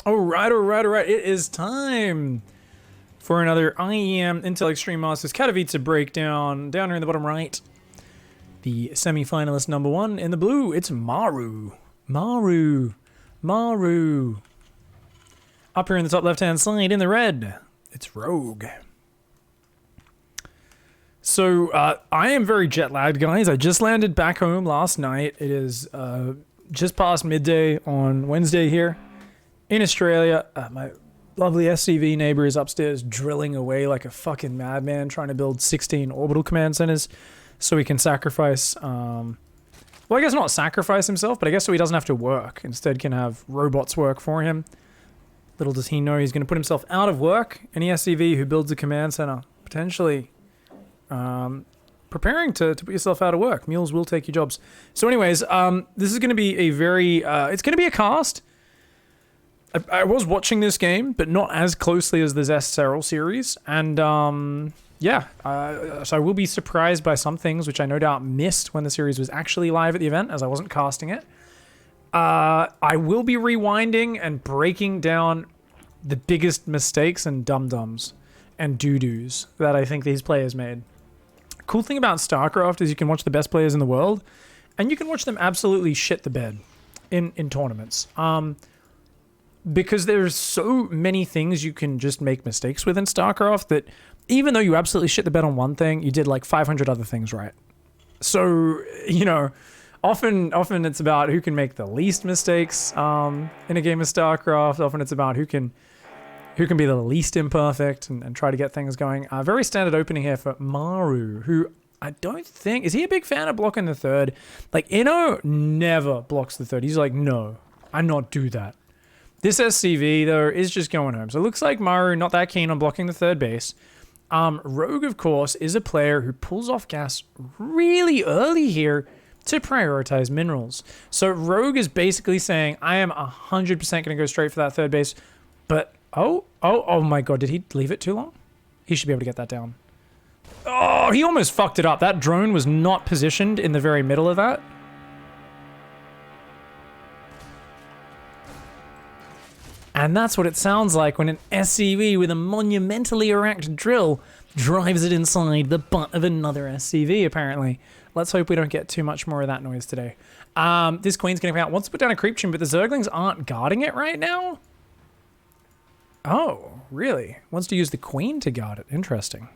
All right. It is time for another IEM Intel Extreme Masters Katowice breakdown. Down here in the bottom right, the semi-finalist number one in the blue, it's Maru. Maru. Up here in the top left-hand side in the red, it's Rogue. So, I am very jet-lagged, guys. I just landed back home last night. It is just past midday on Wednesday here in Australia. My lovely SCV neighbor is upstairs drilling away like a fucking madman, trying to build 16 orbital command centers so he can sacrifice, well, I guess not sacrifice himself, but I guess so he doesn't have to work. Instead can have robots work for him. Little does he know he's going to put himself out of work. Any SCV who builds a command center, potentially preparing to put yourself out of work. Mules will take your jobs. So anyways, this is going to be a very, it's going to be a cast. I was watching this game, but not as closely as the Zest Serral series. And yeah, so I will be surprised by some things, which I no doubt missed when the series was actually live at the event, as I wasn't casting it. I will be rewinding and breaking down the biggest mistakes and dum-dums and doo-doos that I think these players made. Cool thing about StarCraft is you can watch the best players in the world, and you can watch them absolutely shit the bed in tournaments. Because there's so many things you can just make mistakes with in StarCraft that even though you absolutely shit the bed on one thing, you did like 500 other things right. So, you know, often it's about who can make the least mistakes in a game of StarCraft. Often it's about who can be the least imperfect and try to get things going. Very standard opening here for Maru, who I don't think... Is he a big fan of blocking the third? Like, Inno never blocks the third. He's like, no, I not do that. This SCV, though, is just going home. So it looks like Maru not that keen on blocking the third base. Rogue, of course, is a player who pulls off gas really early here to prioritize minerals. So Rogue is basically saying, I am 100% going to go straight for that third base, but... Oh my god, did he leave it too long? He should be able to get that down. Oh, he almost fucked it up. That drone was not positioned in the very middle of that. And that's what it sounds like when an SCV with a monumentally erect drill drives it inside the butt of another SCV, apparently. Let's hope we don't get too much more of that noise today. This queen's going to come out. Wants to put down a creep tune, but the Zerglings aren't guarding it right now. Oh, really? Wants to use the queen to guard it. Interesting.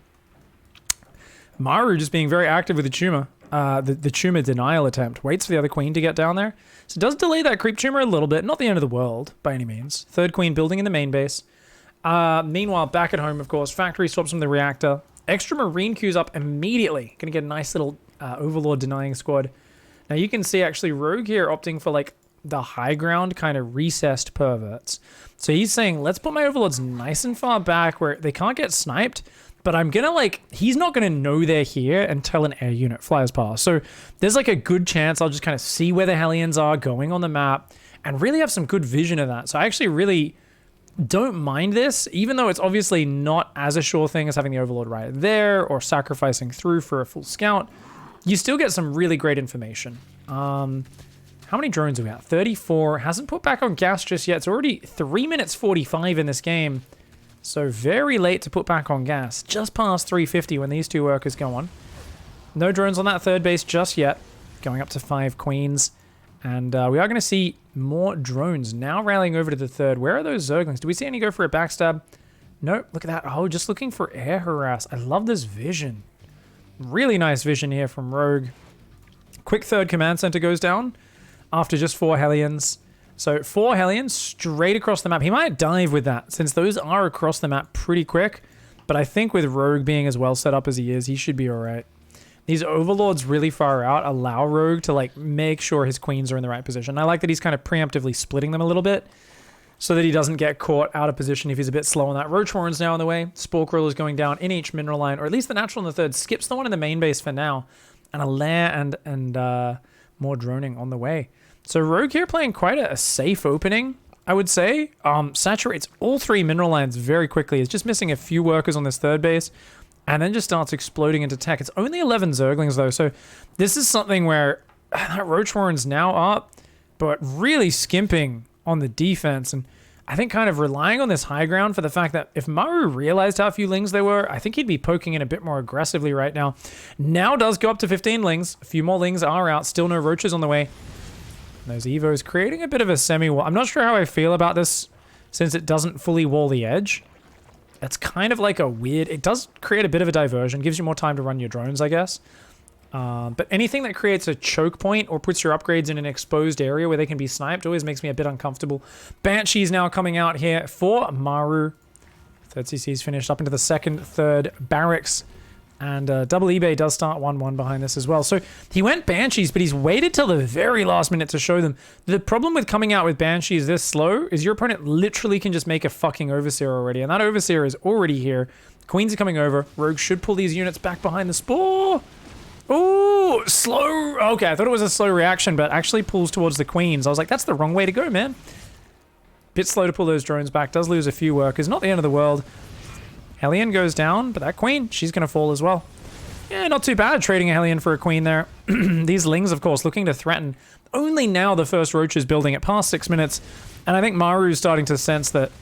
Maru just being very active with the tumor. The tumor denial attempt. Waits for the other queen to get down there. So it does delay that creep tumor a little bit. Not the end of the world, by any means. Third queen building in the main base. Meanwhile, back at home, of course, factory swaps from the reactor. Extra marine queues up immediately. Gonna get a nice little overlord denying squad. Now you can see actually Rogue here opting for like the high ground kind of recessed perverts. So he's saying, let's put my overlords nice and far back where they can't get sniped, but I'm gonna like, he's not gonna know they're here until an air unit flies past. So there's like a good chance I'll just kind of see where the Hellions are going on the map and really have some good vision of that. So I actually really don't mind this, even though it's obviously not as a sure thing as having the overlord right there or sacrificing through for a full scout. You still get some really great information. How many drones are we at? 34. Hasn't put back on gas just yet. It's already 3 minutes 45 in this game. So very late to put back on gas. Just past 350 when these two workers go on. No drones on that third base just yet. Going up to 5 queens. And we are going to see more drones now rallying over to the third. Where are those Zerglings? Do we see any go for a backstab? Nope. Look at that. Oh, just looking for air harass. I love this vision. Really nice vision here from Rogue. Quick third command center goes down after just 4 Hellions. So 4 Hellions straight across the map. He might dive with that since those are across the map pretty quick. But I think with Rogue being as well set up as he is, he should be all right. These overlords really far out allow Rogue to like make sure his queens are in the right position. I like that he's kind of preemptively splitting them a little bit so that he doesn't get caught out of position if he's a bit slow on that. Roach Warren's now on the way. Spore Crawler's going down in each mineral line, or at least the natural in the third. Skips the one in the main base for now. And a lair and more droning on the way. So Rogue here playing quite a safe opening, I would say. Saturates all 3 mineral lines very quickly. He's just missing a few workers on this third base. And then just starts exploding into tech. It's only 11 Zerglings though. So this is something where that Roach Warren's now up, but really skimping on the defense. And I think kind of relying on this high ground for the fact that if Maru realized how few lings there were, I think he'd be poking in a bit more aggressively right now. Now does go up to 15 lings. A few more lings are out. Still no roaches on the way. And those evos creating a bit of a semi-wall. I'm not sure how I feel about this since it doesn't fully wall the edge. It's kind of like a weird... It does create a bit of a diversion. Gives you more time to run your drones, I guess. But anything that creates a choke point or puts your upgrades in an exposed area where they can be sniped always makes me a bit uncomfortable. Banshee's now coming out here for Maru. Third CC's finished up into the second, third barracks. And double eBay does start 1-1 behind this as well. So he went Banshees, but he's waited till the very last minute to show them. The problem with coming out with Banshees this slow is your opponent literally can just make a fucking Overseer already. And that Overseer is already here. Queens are coming over. Rogue should pull these units back behind the Spore. Ooh, slow. Okay, I thought it was a slow reaction, but actually pulls towards the Queens. I was like, that's the wrong way to go, man. Bit slow to pull those drones back. Does lose a few workers. Not the end of the world. Hellion goes down, but that Queen, she's going to fall as well. Yeah, not too bad trading a Hellion for a Queen there. These Lings, of course, looking to threaten. Only now the first Roach is building at past 6 minutes. And I think Maru's starting to sense that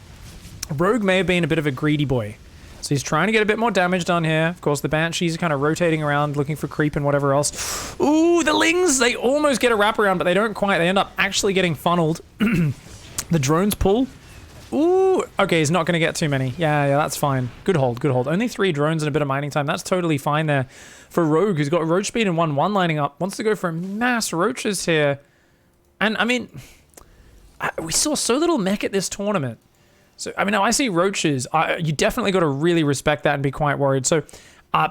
Rogue may have been a bit of a greedy boy. So he's trying to get a bit more damage done here. Of course, the Banshees are kind of rotating around, looking for creep and whatever else. Ooh, the Lings, they almost get a wraparound, but they don't quite. They end up actually getting funneled. The drones pull. Ooh, okay, he's not going to get too many. Yeah, that's fine. Good hold, good hold. Only 3 drones and a bit of mining time. That's totally fine there. For Rogue, who's got Roach Speed and 1-1 lining up, wants to go for mass Roaches here. And, I mean, we saw so little mech at this tournament. So, I mean, now I see Roaches. You definitely got to really respect that and be quite worried. So,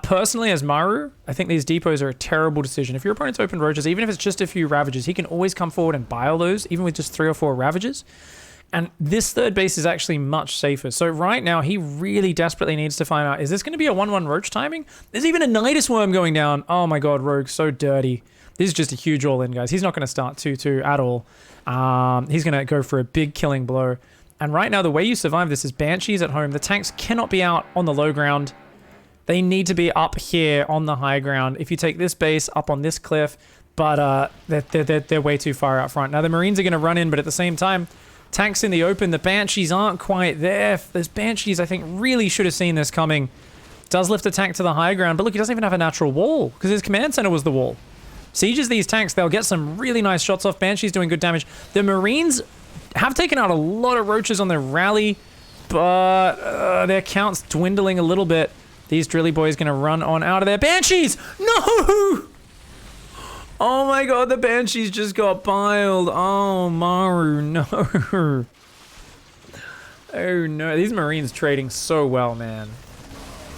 personally, as Maru, I think these depots are a terrible decision. If your opponent's opened Roaches, even if it's just a few Ravages, he can always come forward and bile those, even with just 3 or 4 Ravages. And this third base is actually much safer. So right now, he really desperately needs to find out, is this going to be a 1-1 Roach timing? There's even a Nidus Worm going down. Oh my god, Rogue, so dirty. This is just a huge all-in, guys. He's not going to start 2-2 at all. He's going to go for a big killing blow. And right now, the way you survive this is Banshees at home. The tanks cannot be out on the low ground. They need to be up here on the high ground. If you take this base up on this cliff, but they're way too far out front. Now, the Marines are going to run in, but at the same time, tanks in the open, the Banshees aren't quite there. Those Banshees, I think, really should have seen this coming. Does lift a tank to the high ground, but look, he doesn't even have a natural wall, because his command center was the wall. Sieges these tanks, they'll get some really nice shots off. Banshees doing good damage. The Marines have taken out a lot of Roaches on their rally, but their count's dwindling a little bit. These Drilly Boys going to run on out of there. Banshees! No! Oh my god, the Banshees just got biled. Oh, Maru, no. Oh no, these Marines trading so well, man.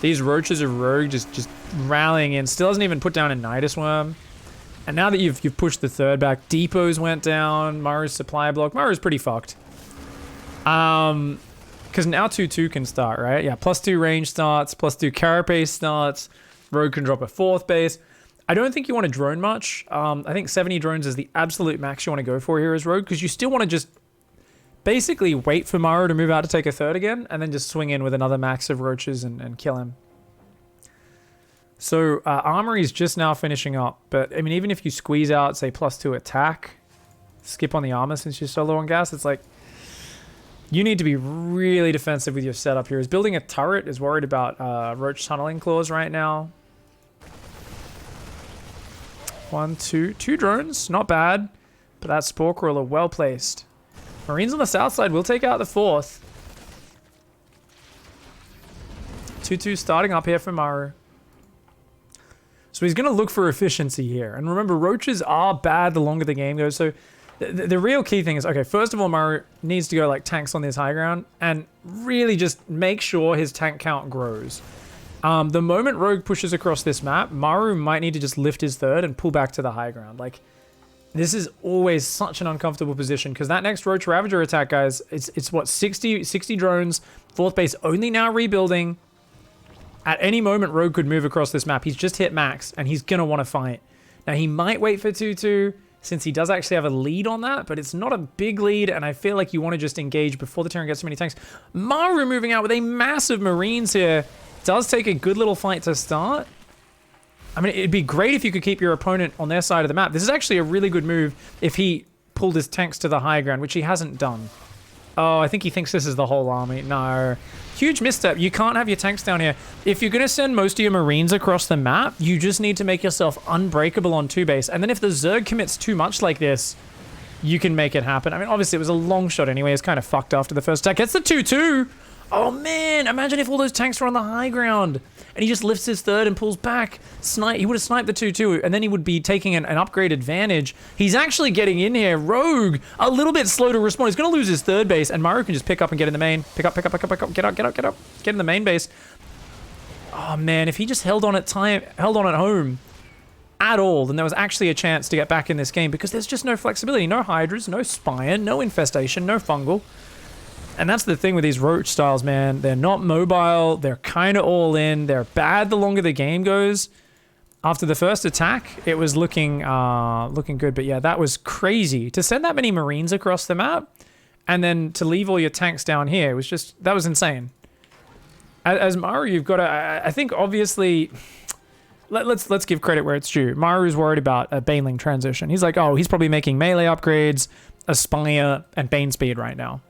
These Roaches of Rogue just rallying in. Still hasn't even put down a Nidus Worm. And now that you've pushed the third back, depots went down, Maru's supply block. Maru's pretty fucked. Because now 2-2 can start, right? Yeah, +2 range starts, +2 carapace starts. Rogue can drop a 4th base. I don't think you want to drone much. I think 70 drones is the absolute max you want to go for here as Rogue, because you still want to just basically wait for Maru to move out to take a 3rd again, and then just swing in with another max of Roaches and kill him. So Armory's just now finishing up, but I mean, even if you squeeze out, say, +2 attack, skip on the armor since you're so low on gas, it's like, you need to be really defensive with your setup here. Is building a turret, is worried about Roach tunneling claws right now. 1, 2 drones, not bad, but that Spore Crawler well placed. Marines on the south side will take out the 4th. 2-2 starting up here for Maru. So he's going to look for efficiency here. And remember, Roaches are bad the longer the game goes. So the real key thing is, okay, first of all, Maru needs to go like tanks on this high ground and really just make sure his tank count grows. The moment Rogue pushes across this map, Maru might need to just lift his 3rd and pull back to the high ground. Like, this is always such an uncomfortable position, because that next Roach Ravager attack, guys, it's what, 60 drones, 4th base only now rebuilding. At any moment, Rogue could move across this map. He's just hit max, and he's going to want to fight. Now, he might wait for 2-2, since he does actually have a lead on that, but it's not a big lead, and I feel like you want to just engage before the Terran gets so many tanks. Maru moving out with a massive Marines here. Does take a good little fight to start. I mean, it'd be great if you could keep your opponent on their side of the map. This is actually a really good move if he pulled his tanks to the high ground, which he hasn't done. Oh, I think he thinks this is the whole army. No. Huge misstep. You can't have your tanks down here. If you're going to send most of your Marines across the map, you just need to make yourself unbreakable on 2 base. And then if the Zerg commits too much like this, you can make it happen. I mean, obviously, it was a long shot anyway. It's kind of fucked after the first attack. Gets the 2-2. Oh, man. Imagine if all those tanks were on the high ground. And he just lifts his third and pulls back. He would have sniped the 2-2, and then he would be taking an upgrade advantage. He's actually getting in here. Rogue, a little bit slow to respond. He's going to lose his third base, and Maru can just pick up and get in the main. Pick up. Get up. Get in the main base. Oh, man. If he just held on at home at all, then there was actually a chance to get back in this game, because there's just no flexibility. No Hydras, no Spire, no Infestation, no Fungal. And that's the thing with these Roach styles, man. They're not mobile. They're kind of all in. They're bad the longer the game goes. After the first attack, it was looking good. But yeah, that was crazy. To send that many Marines across the map and then to leave all your tanks down here was just, that was insane. As Maru, you've got to, I think obviously, let's give credit where it's due. Maru's worried about a Baneling transition. He's like, oh, he's probably making melee upgrades, Aspire, and Bane speed right now.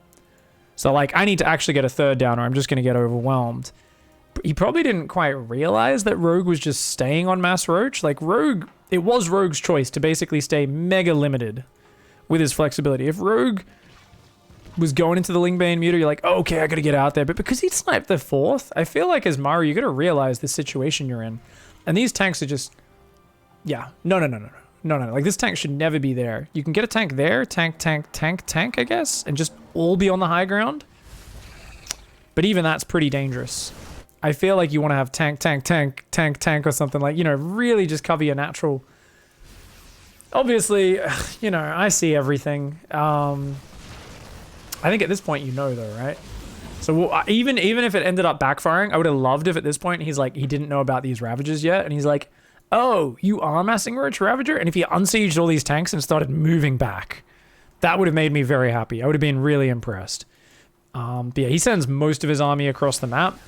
So, like, I need to actually get a third down or I'm just going to get overwhelmed. He probably didn't quite realize that Rogue was just staying on Mass Roach. Like, Rogue, it was Rogue's choice to basically stay mega limited with his flexibility. If Rogue was going into the Lingbane Muta, you're like, oh, okay, I got to get out there. But because he sniped the 4th, I feel like as Maru, you got to realize the situation you're in. And these tanks are just, yeah, no. Like, this tank should never be there. You can get a tank there, tank, I guess, and just all be on the high ground. But even that's pretty dangerous. I feel like you want to have tank or something, like, you know, really just cover your natural. Obviously, you know, I see everything. I think at this point, you know, though, right? So even if it ended up backfiring, I would have loved if at this point he's like, he didn't know about these Ravagers yet, and he's like, oh, you are massing Roach Ravager? And if he unsieged all these tanks and started moving back, that would have made me very happy. I would have been really impressed. But yeah, he sends most of his army across the map.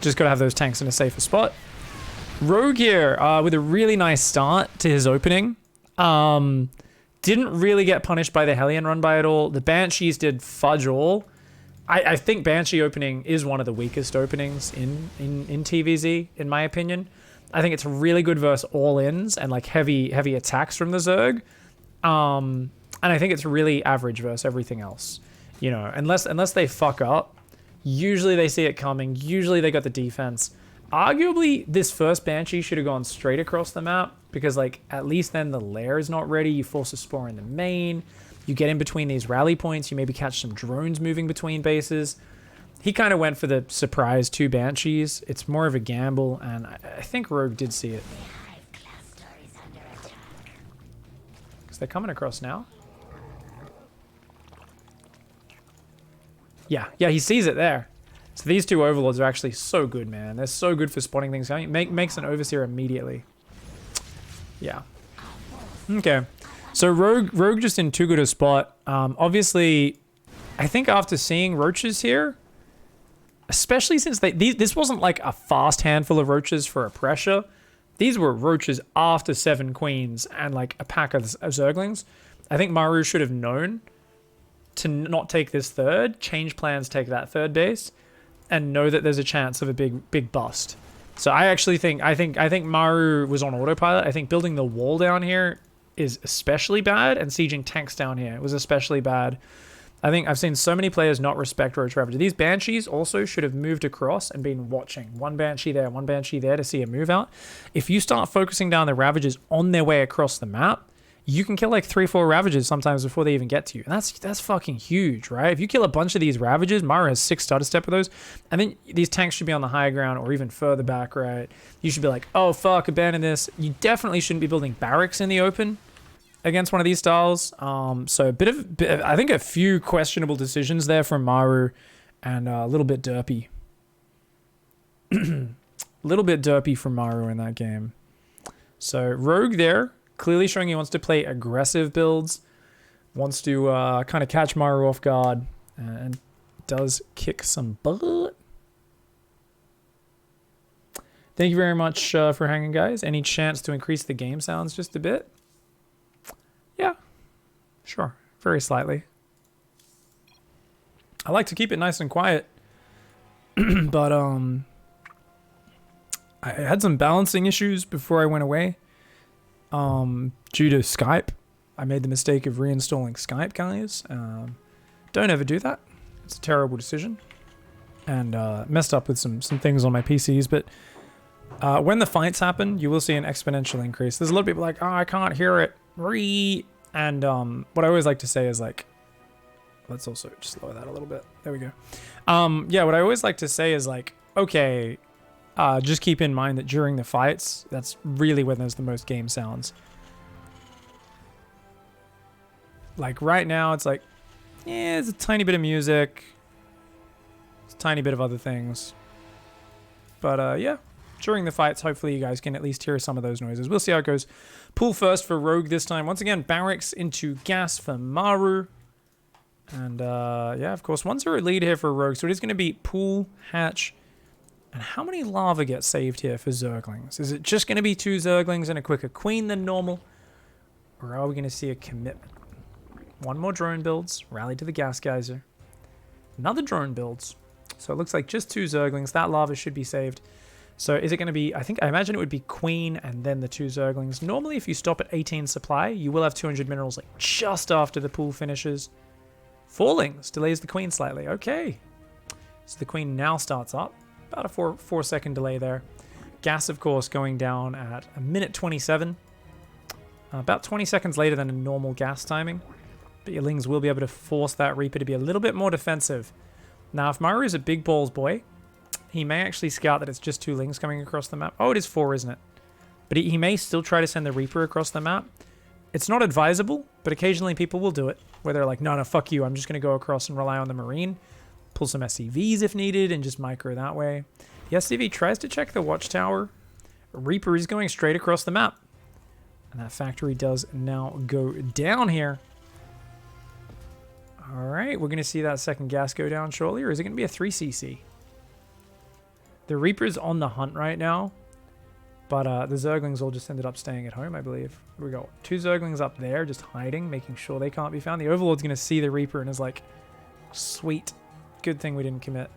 Just got to have those tanks in a safer spot. Rogue here with a really nice start to his opening. Didn't really get punished by the Hellion run by at all. The Banshees did fudge all. I think Banshee opening is one of the weakest openings in TVZ, in my opinion. I think it's really good versus all-ins and like heavy attacks from the Zerg. And I think it's really average versus everything else. You know, unless they fuck up, usually they see it coming. Usually they got the defense. Arguably, this first Banshee should have gone straight across the map, because like at least then the lair is not ready. You force a spore in the main. You get in between these rally points. You maybe catch some drones moving between bases. He kind of went for the surprise 2 Banshees. It's more of a gamble, and I think Rogue did see it. Because they're coming across now. Yeah, he sees it there. So these 2 Overlords are actually so good, man. They're so good for spotting things. Makes an Overseer immediately. Yeah. Okay. So Rogue just in too good a spot. Obviously, I think after seeing Roaches here, especially since this wasn't like a fast handful of Roaches for a pressure. These were Roaches after 7 Queens and like a pack of Zerglings. I think Maru should have known to not take this third, change plans, take that third base, and know that there's a chance of a big bust. So I think Maru was on autopilot. I think building the wall down here is especially bad, and sieging tanks down here was especially bad. I think I've seen so many players not respect Roach Ravager. These Banshees also should have moved across and been watching. One Banshee there to see a move out. If you start focusing down the Ravagers on their way across the map, you can kill like 3-4 Ravagers sometimes before they even get to you. And that's fucking huge, right? If you kill a bunch of these Ravagers, Maru has 6 starter step of those, and then these tanks should be on the high ground or even further back, right? You should be like, oh fuck, abandon this. You definitely shouldn't be building barracks in the open against one of these styles. So I think a few questionable decisions there from Maru, and a little bit derpy. A little bit derpy from Maru in that game. So Rogue there, clearly showing he wants to play aggressive builds, wants to kind of catch Maru off guard, and does kick some butt. Thank you very much for hanging, guys. Any chance to increase the game sounds just a bit? Yeah, sure. Very slightly. I like to keep it nice and quiet. But I had some balancing issues before I went away. Due to Skype. I made the mistake of reinstalling Skype, guys. Don't ever do that. It's a terrible decision. And messed up with some things on my PCs. But when the fights happen, you will see an exponential increase. There's a lot of people like, oh, I can't hear it. And what I always like to say is like, let's also just lower that a little bit. There we go. Yeah, what I always like to say is like, okay, just keep in mind that during the fights, that's really when there's the most game sounds. Like right now, it's like, yeah, it's a tiny bit of music. It's a tiny bit of other things. But yeah, during the fights, hopefully you guys can at least hear some of those noises. We'll see how it goes. Pool first for Rogue this time. Once again, barracks into gas for Maru. And yeah, of course, 1-0 lead here for Rogue. So it is going to be pool, hatch. And how many lava get saved here for Zerglings? Is it just going to be 2 Zerglings and a quicker queen than normal? Or are we going to see a commitment? 1 more drone builds. Rally to the gas geyser. Another drone builds. So it looks like just 2 Zerglings. That lava should be saved. So is it going to be, I imagine it would be queen and then the 2 Zerglings. Normally, if you stop at 18 supply, you will have 200 minerals like just after the pool finishes. Fallings delays the queen slightly. Okay. So the queen now starts up. About a 4 second delay there. Gas, of course, going down at 1:27. About 20 seconds later than a normal gas timing. But your Lings will be able to force that Reaper to be a little bit more defensive. Now, if Maru is a big balls boy, he may actually scout that it's just 2 Lings coming across the map. Oh, it is 4, isn't it? But he may still try to send the Reaper across the map. It's not advisable, but occasionally people will do it. Where they're like, no, fuck you. I'm just going to go across and rely on the Marine. Pull some SCVs if needed and just micro that way. The SCV tries to check the watchtower. Reaper is going straight across the map. And that factory does now go down here. Alright, we're going to see that second gas go down shortly. Or is it going to be a 3cc? The Reaper's on the hunt right now. But the Zerglings all just ended up staying at home, I believe. We got 2 Zerglings up there just hiding, making sure they can't be found. The Overlord's going to see the Reaper and is like, sweet. Good thing we didn't commit.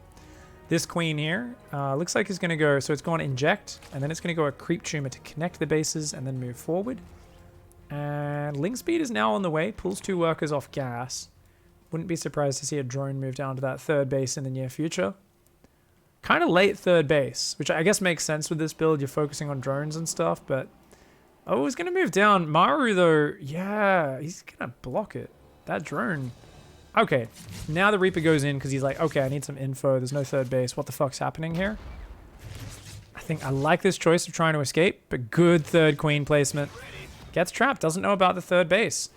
This queen here looks like it's going to go, so it's going to inject, and then it's going to go a creep tumor to connect the bases and then move forward. And Ling speed is now on the way, pulls 2 workers off gas. Wouldn't be surprised to see a drone move down to that 3rd base in the near future. Kind of late 3rd base, which I guess makes sense with this build. You're focusing on drones and stuff, but oh, he's going to move down. Maru, though, yeah, he's going to block it. That drone. Okay, now the Reaper goes in because he's like, okay, I need some info. There's no 3rd base. What the fuck's happening here? I think I like this choice of trying to escape, but good 3rd queen placement. Gets trapped, doesn't know about the 3rd base.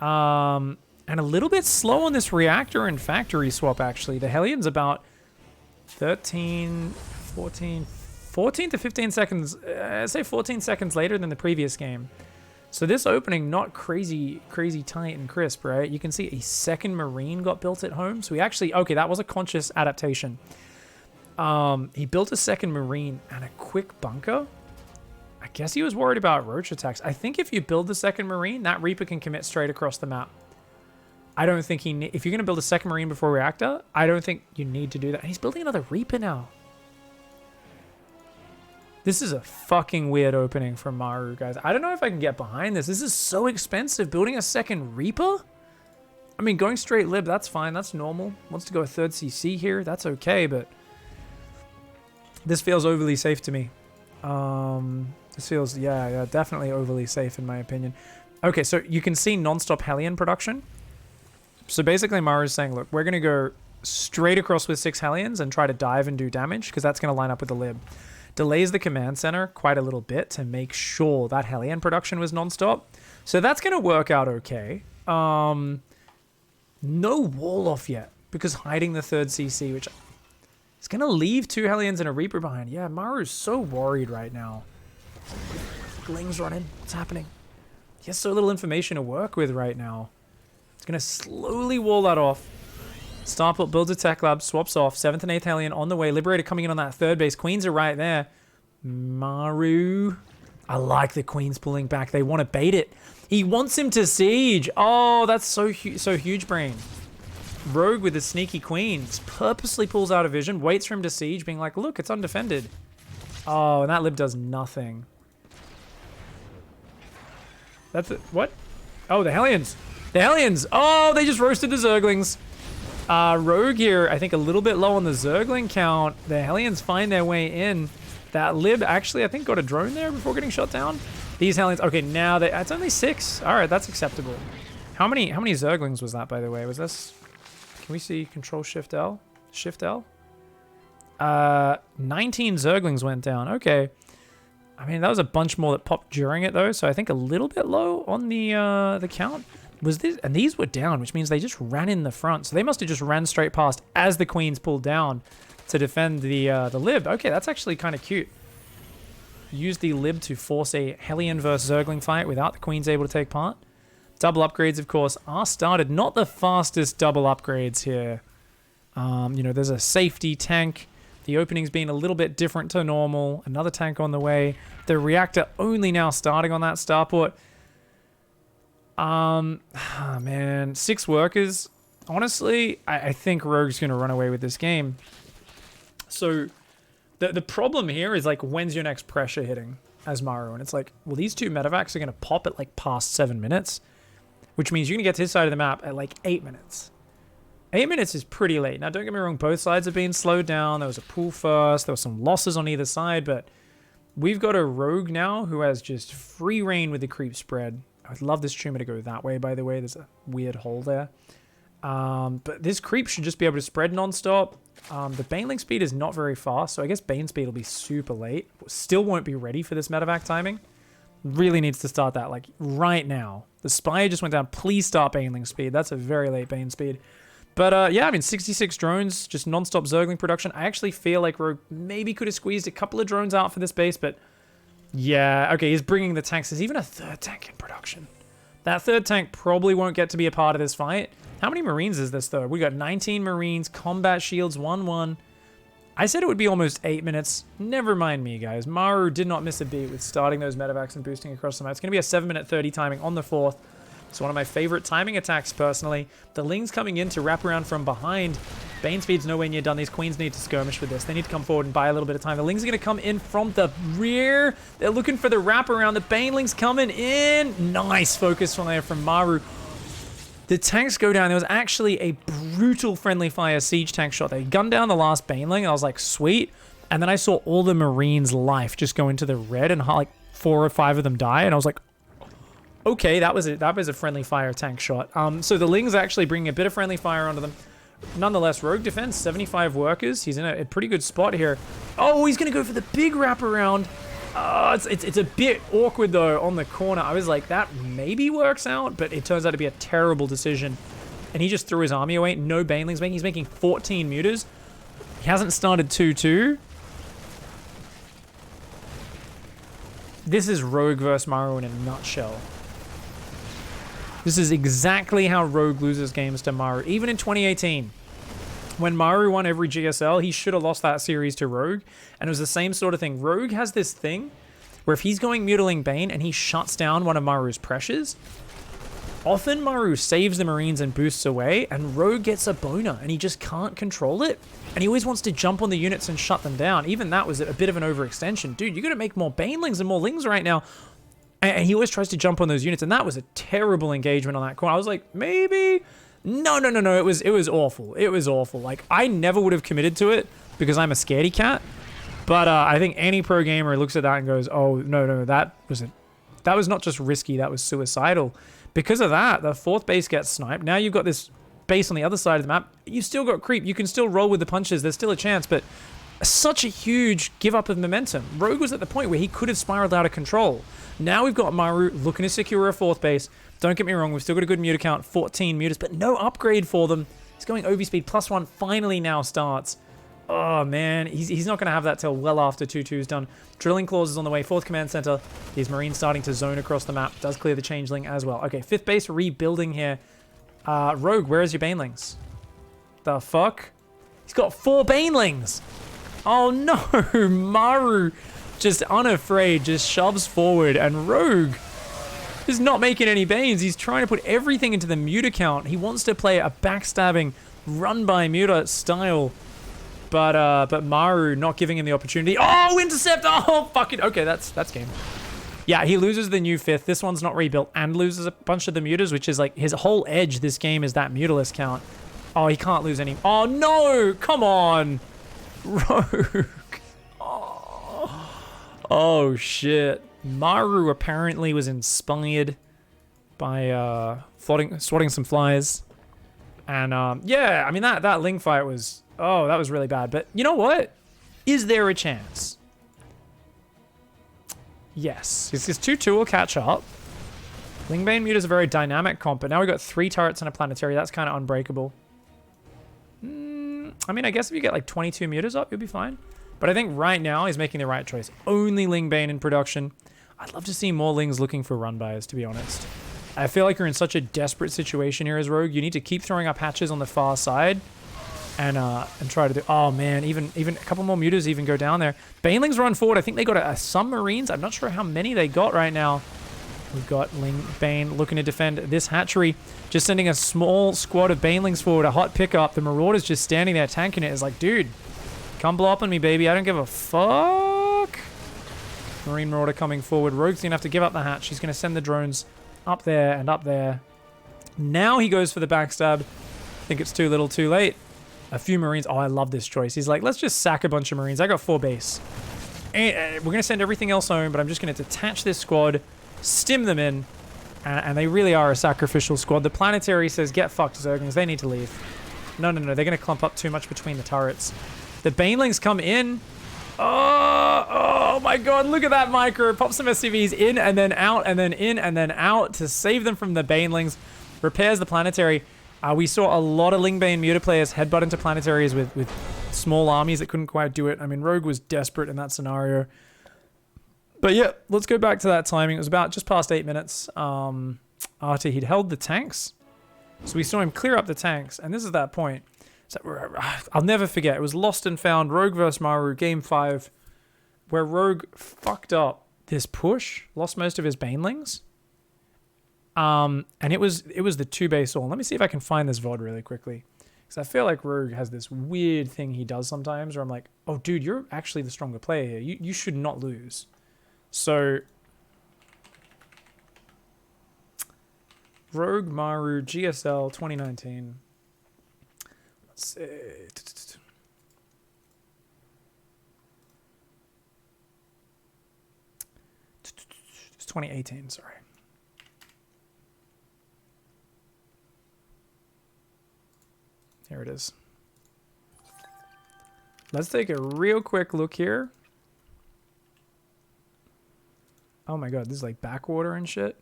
And a little bit slow on this reactor and factory swap, actually. The Hellions about 14 to 15 seconds, I'd say 14 seconds later than the previous game. So this opening, not crazy tight and crisp, right? You can see a 2nd Marine got built at home. So he actually, okay, that was a conscious adaptation. He built a 2nd Marine and a quick bunker. I guess he was worried about roach attacks. I think if you build the 2nd Marine, that Reaper can commit straight across the map. I don't think if you're going to build a 2nd Marine before reactor, I don't think you need to do that. And he's building another Reaper now. This is a fucking weird opening for Maru, guys. I don't know if I can get behind this. This is so expensive. Building a 2nd Reaper? I mean, going straight lib, that's fine. That's normal. Wants to go a 3rd CC here. That's okay, but this feels overly safe to me. This feels, yeah, definitely overly safe in my opinion. Okay, so you can see non-stop Hellion production. So basically Maru's saying, look, we're going to go straight across with 6 Hellions and try to dive and do damage because that's going to line up with the lib. Delays the command center quite a little bit to make sure that Hellion production was non-stop. So that's going to work out okay. No wall off yet because hiding the 3rd CC, which is going to leave 2 Hellions and a Reaper behind. Yeah, Maru's so worried right now. Ling's running. What's happening? He has so little information to work with right now. It's going to slowly wall that off. Starport builds a tech lab, swaps off. 7th and 8th Hellion on the way. Liberator coming in on that 3rd base. Queens are right there. Maru. I like the Queens pulling back. They want to bait it. He wants him to siege. Oh, that's so huge brain. Rogue with the sneaky queens purposely pulls out of vision, waits for him to siege, being like, look, it's undefended. Oh, and that lib does nothing. That's it. What? Oh, the Hellions. The Hellions. Oh, they just roasted the Zerglings. Rogue here, I think a little bit low on the Zergling count. The Hellions find their way in. That lib actually, I think, got a drone there before getting shot down. These Hellions. Okay, now it's only 6. All right, that's acceptable. How many Zerglings was that, by the way? Was this? Can we see Control Shift L? Shift L? 19 Zerglings went down. Okay. I mean, that was a bunch more that popped during it, though. So I think a little bit low on the count. Was this? And these were down, which means they just ran in the front. So they must have just ran straight past as the queens pulled down to defend the lib. Okay, that's actually kind of cute. Use the lib to force a Hellion versus Zergling fight without the queens able to take part. Double upgrades, of course, are started. Not the fastest double upgrades here. You know, there's a safety tank. The opening's been a little bit different to normal. Another tank on the way. The reactor only now starting on that starport. Man, 6 workers. Honestly, I think Rogue's going to run away with this game. So, the problem here is, like, when's your next pressure hitting as Maru? And it's like, well, these 2 medevacs are going to pop at, like, past 7 minutes. Which means you're going to get to his side of the map at, like, 8 minutes. 8 minutes is pretty late. Now, don't get me wrong, both sides have been slowed down. There was a pull first. There were some losses on either side, but we've got a Rogue now who has just free reign with the creep spread. I would love this tumor to go that way, by the way. There's a weird hole there. But this creep should just be able to spread nonstop. The Baneling speed is not very fast, so I guess Bane speed will be super late. Still won't be ready for this medevac timing. Really needs to start that, like, right now. The Spire just went down. Please start Baneling speed. That's a very late Bane speed. But, yeah, I mean, 66 drones, just non-stop Zergling production. I actually feel like Rogue maybe could have squeezed a couple of drones out for this base, but yeah, okay, he's bringing the tanks. There's even a 3rd tank in production. That 3rd tank probably won't get to be a part of this fight. How many Marines is this, though? We got 19 Marines, combat shields, 1-1. I said it would be almost 8 minutes. Never mind me, guys. Maru did not miss a beat with starting those medevacs and boosting across the map. It's going to be a 7-minute 30 timing on the 4th. It's one of my favorite timing attacks, personally. The Ling's coming in to wrap around from behind. Bane speed's nowhere near done. These queens need to skirmish with this. They need to come forward and buy a little bit of time. The Lings are going to come in from the rear. They're looking for the wraparound. The Baneling's coming in. Nice focus fire from Maru. The tanks go down. There was actually a brutal friendly fire siege tank shot. They gunned down the last Baneling, and I was like, sweet. And then I saw all the Marines' life just go into the red, and like 4 or 5 of them die, and I was like, okay, that was a friendly fire tank shot. So the Ling's actually bringing a bit of friendly fire onto them. Nonetheless, Rogue defense, 75 workers. He's in a pretty good spot here. Oh, he's going to go for the big wraparound. It's a bit awkward, though, on the corner. I was like, that maybe works out, but it turns out to be a terrible decision. And he just threw his army away. No Banelings making. He's making 14 mutas. He hasn't started 2-2. This is Rogue versus Maru in a nutshell. This is exactly how Rogue loses games to Maru. Even in 2018, when Maru won every GSL, he should have lost that series to Rogue. And it was the same sort of thing. Rogue has this thing where if he's going Mutiling Bane and he shuts down one of Maru's pressures, often Maru saves the Marines and boosts away, and Rogue gets a boner, and he just can't control it. And he always wants to jump on the units and shut them down. Even that was a bit of an overextension. Dude, you got to make more Banelings and more Lings right now. And he always tries to jump on those units, and that was a terrible engagement on that corner. I was like, maybe? No. It was awful. It was awful. Like, I never would have committed to it because I'm a scaredy cat. But I think any pro gamer looks at that and goes, oh, no, that was not just risky, that was suicidal. Because of that, the 4th base gets sniped. Now you've got this base on the other side of the map. You've still got creep. You can still roll with the punches. There's still a chance, but such a huge give up of momentum. Rogue was at the point where he could have spiraled out of control. Now we've got Maru looking to secure a 4th base. Don't get me wrong, we've still got a good muta count, 14 mutas, but no upgrade for them. He's going OB speed +1 finally now starts. Oh man, he's not going to have that till well after 2-2's done. Drilling claws is on the way, 4th command center. These Marines starting to zone across the map. Does clear the changeling as well. Okay, 5th base rebuilding here. Rogue, where is your Banelings? The fuck? He's got 4 Banelings! Oh no, Maru just unafraid, just shoves forward, and Rogue is not making any Banes. He's trying to put everything into the muta count. He wants to play a backstabbing run by Muta style. But Maru not giving him the opportunity. Oh, intercept! Oh, fucking okay. That's game. Yeah, he loses the new 5th. This one's not rebuilt and loses a bunch of the mutas, which is like his whole edge. This game is that mutalist count. Oh, he can't lose any. Oh no! Come on, Rogue. Oh shit. Maru apparently was inspired by swatting some flies, and yeah, I mean that Ling fight was. Oh, that was really bad. But you know what? Is there a chance? Yes. His 2-2 will catch up. Lingbane Mute is a very dynamic comp, but now we've got 3 turrets and a planetary. That's kind of unbreakable. I mean, I guess if you get like 22 mutas up, you'll be fine. But I think right now he's making the right choice. Only Lingbane in production. I'd love to see more Lings looking for run bys, to be honest. I feel like you're in such a desperate situation here as Rogue. You need to keep throwing up hatches on the far side. And try to do. Oh man, even a couple more mutas even go down there. Banelings run forward. I think they got some Marines. I'm not sure how many they got right now. We've got Bane looking to defend this hatchery, just sending a small squad of Banelings forward. A hot pickup. The Marauder's just standing there tanking it. It's like, dude, come blow up on me, baby. I don't give a fuck. Marine Marauder coming forward. Rogue's gonna have to give up the hatch. He's gonna send the drones up there and up there. Now he goes for the backstab. I think it's too little, too late. A few Marines. Oh, I love this choice. He's like, let's just sack a bunch of Marines. I got 4 base. And we're going to send everything else home, but I'm just going to detach this squad, stim them in, and they really are a sacrificial squad. The planetary says, get fucked, Zerglings. They need to leave. No. They're going to clump up too much between the turrets. The Banelings come in. Oh my god, look at that micro. Pop some SCVs in and then out and then in and then out to save them from the Banelings. Repairs the planetary. We saw a lot of Lingbane Muta players headbutt into planetaries with small armies that couldn't quite do it. I mean, Rogue was desperate in that scenario. But yeah, let's go back to that timing. It was about just past 8 minutes after he'd held the tanks. So we saw him clear up the tanks, and this is that point. So I'll never forget. It was lost and found, Rogue versus Maru, game 5, where Rogue fucked up this push, lost most of his Banelings. And it was the 2 base all. Let me see if I can find this VOD really quickly. Because I feel like Rogue has this weird thing he does sometimes where I'm like, oh, dude, you're actually the stronger player here. You should not lose. So, Rogue Maru GSL 2019. Let's see. It's 2018, sorry. Here it is. Let's take a real quick look here. Oh my god, this is like backwater and shit.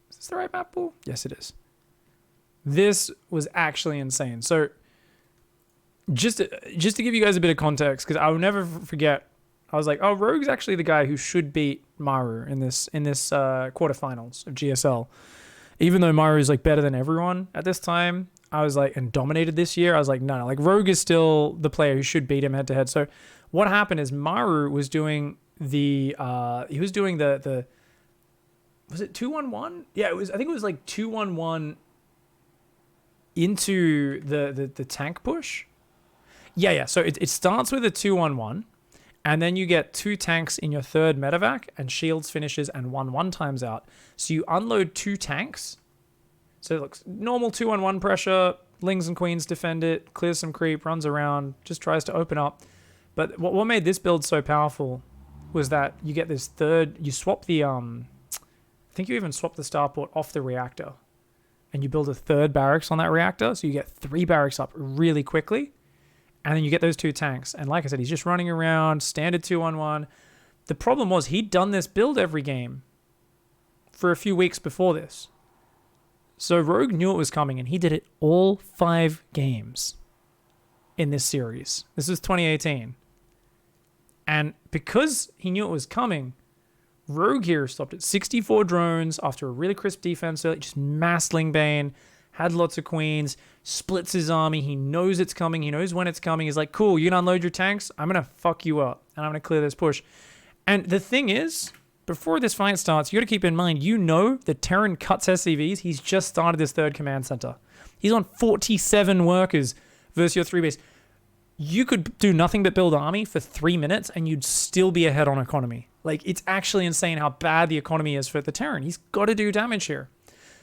Is this the right map pool? Yes, it is. This was actually insane. So, just to give you guys a bit of context, because I will never forget, I was like, oh, Rogue's actually the guy who should beat Maru in this quarterfinals of GSL. Even though Maru is like better than everyone at this time, I was like, and dominated this year, I was like, no, like Rogue is still the player who should beat him head to head. So what happened is Maru was doing the was it 2-1-1? Yeah, I think it was like 2-1-1 into the tank push. Yeah. So it starts with a 2-1-1, and then you get 2 tanks in your third medevac, and shields finishes, and 1-1 times out. So you unload 2 tanks. So it looks normal 2-1-1 pressure. Lings and queens defend it, clears some creep, runs around, just tries to open up. But what made this build so powerful was that you get this third. You swap the I think you even swap the starport off the reactor, and you build a third barracks on that reactor. So you get 3 barracks up really quickly, and then you get those 2 tanks. And like I said, he's just running around, standard 2-1-1. The problem was he'd done this build every game for a few weeks before this. So Rogue knew it was coming, and he did it all 5 games in this series. This is 2018. And because he knew it was coming, Rogue here stopped at 64 drones after a really crisp defense. So just mass Lingbane, had lots of queens, splits his army. He knows it's coming. He knows when it's coming. He's like, cool, you can unload your tanks. I'm going to fuck you up, and I'm going to clear this push. And the thing is, before this fight starts, you got to keep in mind, the Terran cuts SCVs. He's just started this third command center. He's on 47 workers versus your 3 base. You could do nothing but build army for 3 minutes and you'd still be ahead on economy. Like, it's actually insane how bad the economy is for the Terran. He's got to do damage here.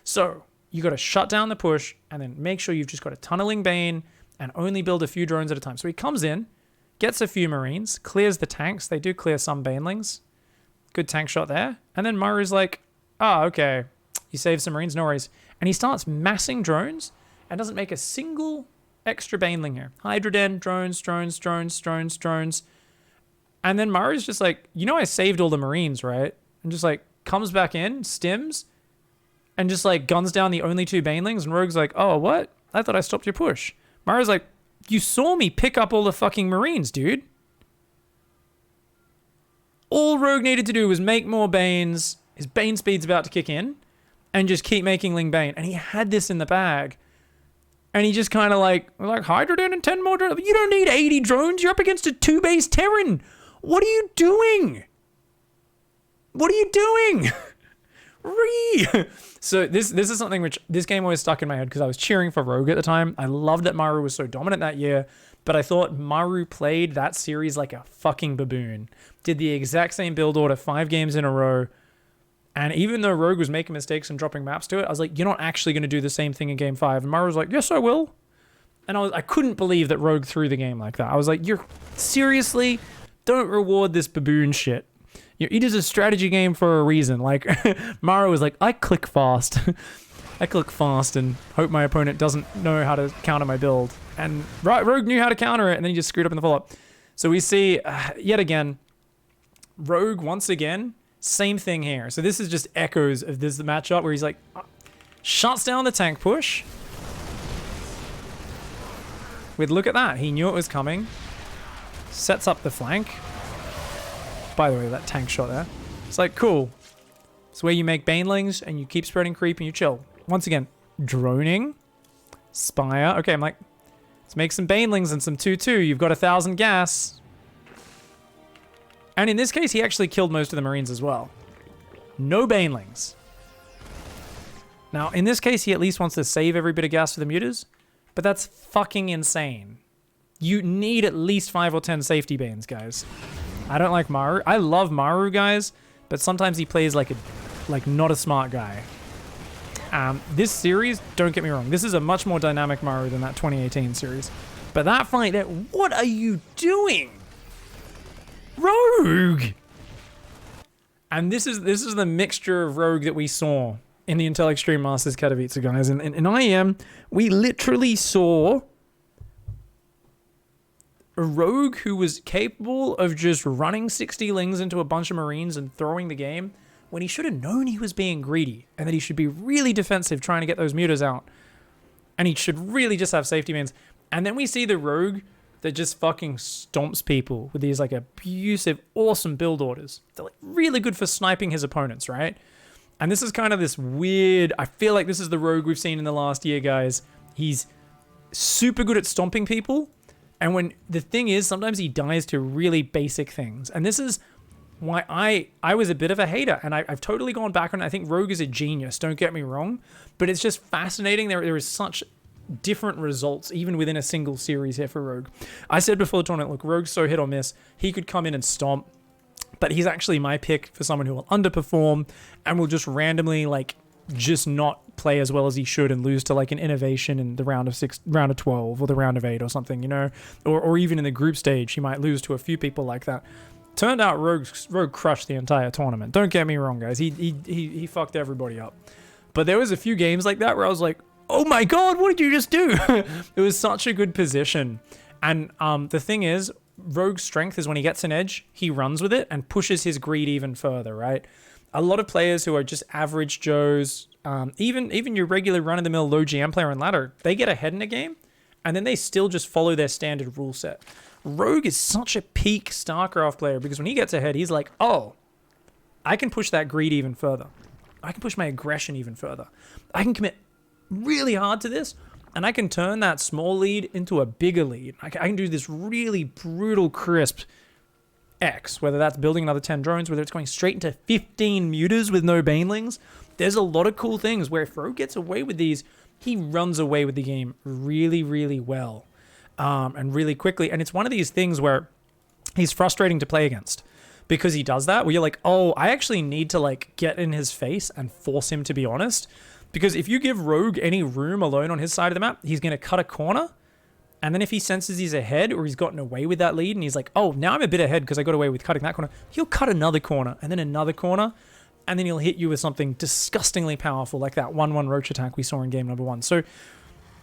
So you got to shut down the push and then make sure you've just got a tunneling Bane and only build a few drones at a time. So he comes in, gets a few Marines, clears the tanks. They do clear some Banelings. Good tank shot there. And then Maru's like, oh, okay. You saved some Marines, no worries. And he starts massing drones and doesn't make a single extra Baneling here. Hydroden, drones, drones, drones, drones, drones. And then Maru's just like, you know I saved all the Marines, right? And just like comes back in, stims, and just like guns down the only 2 Banelings. And Rogue's like, oh, what? I thought I stopped your push. Maru's like, you saw me pick up all the fucking Marines, dude. All Rogue needed to do was make more Banes. His Bane speed's about to kick in. And just keep making Ling Bane. And he had this in the bag. And he just kind of like Hydrogen and 10 more drones. You don't need 80 drones. You're up against a 2-base Terran. What are you doing? What are you doing? So this is something which this game always stuck in my head because I was cheering for Rogue at the time. I loved that Maru was so dominant that year, but I thought Maru played that series like a fucking baboon. Did the exact same build order 5 games in a row. And even though Rogue was making mistakes and dropping maps to it, I was like, you're not actually going to do the same thing in game 5. And Maru was like, yes, I will. And I couldn't believe that Rogue threw the game like that. I was like, you're seriously? Don't reward this baboon shit. It is a strategy game for a reason. Like, Maru was like, I click fast. I click fast and hope my opponent doesn't know how to counter my build. And Rogue knew how to counter it, and then he just screwed up in the follow-up. So we see, yet again, Rogue, once again, same thing here. So this is just echoes of this matchup where he's like, shuts down the tank push. Look at that. He knew it was coming. Sets up the flank. By the way, that tank shot there. It's like, cool. It's where you make Banelings and you keep spreading creep and you chill. Once again, droning. Spire. Okay, I'm like, let's make some Banelings and some 2-2. You've got 1,000 gas. And in this case, he actually killed most of the Marines as well. No Banelings. Now, in this case, he at least wants to save every bit of gas for the mutas. But that's fucking insane. You need at least 5 or 10 safety Banes, guys. I don't like Maru. I love Maru, guys, but sometimes he plays like not a smart guy. This series, don't get me wrong, this is a much more dynamic Maru than that 2018 series. But that fight there, what are you doing? Rogue! And this is the mixture of Rogue that we saw in the Intel Extreme Masters Katowice, guys. In IEM, we literally saw a Rogue who was capable of just running 60 Lings into a bunch of Marines and throwing the game when he should have known he was being greedy and that he should be really defensive trying to get those mutas out. And he should really just have safety bans. And then we see the Rogue that just fucking stomps people with these like abusive, awesome build orders. They're like really good for sniping his opponents, right? And this is kind of this weird, I feel like this is the Rogue we've seen in the last year, guys. He's super good at stomping people. And when the thing is, sometimes he dies to really basic things. And this is why I was a bit of a hater. And I've totally gone back on it. I think Rogue is a genius, don't get me wrong. But it's just fascinating. There is such different results, even within a single series here for Rogue. I said before the tournament, look, Rogue's so hit or miss. He could come in and stomp. But he's actually my pick for someone who will underperform and will just randomly, like, just not play as well as he should and lose to, like, an innovation in the round of 12 or the round of 8 or something, you know? Or even in the group stage, he might lose to a few people like that. Turned out Rogue crushed the entire tournament. Don't get me wrong, guys. He fucked everybody up. But there was a few games like that where I was like, oh my god, what did you just do? It was such a good position. And the thing is, Rogue's strength is when he gets an edge, he runs with it and pushes his greed even further, right? A lot of players who are just average Joes, even your regular run-of-the-mill low GM player on ladder, they get ahead in a game, and then they still just follow their standard rule set. Rogue is such a peak StarCraft player because when he gets ahead, he's like, oh, I can push that greed even further. I can push my aggression even further. I can commit really hard to this, and I can turn that small lead into a bigger lead. I can do this really brutal, crisp X, whether that's building another 10 drones, whether it's going straight into 15 mutas with no banelings. There's a lot of cool things where if Rogue gets away with these, he runs away with the game really, really well and really quickly. And it's one of these things where he's frustrating to play against because he does that where you're like, oh, I actually need to like get in his face and force him to be honest. Because if you give Rogue any room alone on his side of the map, he's going to cut a corner. And then if he senses he's ahead or he's gotten away with that lead and he's like, oh, now I'm a bit ahead because I got away with cutting that corner, he'll cut another corner and then another corner. And then he'll hit you with something disgustingly powerful like that 1-1 roach attack we saw in game number 1. So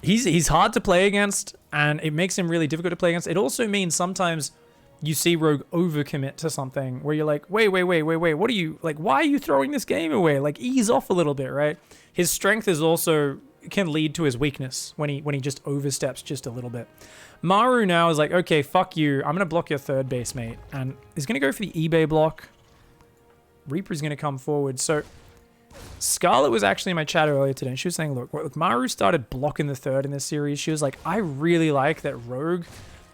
he's hard to play against and it makes him really difficult to play against. It also means sometimes you see Rogue overcommit to something where you're like, wait, what are you, like, why are you throwing this game away? Like, ease off a little bit, right? His strength is also, can lead to his weakness when he just oversteps just a little bit. Maru now is like, okay, fuck you. I'm going to block your third base, mate. And he's going to go for the eBay block. Reaper's going to come forward. So Scarlet was actually in my chat earlier today. And she was saying, look, Maru started blocking the third in this series. She was like, I really like that Rogue,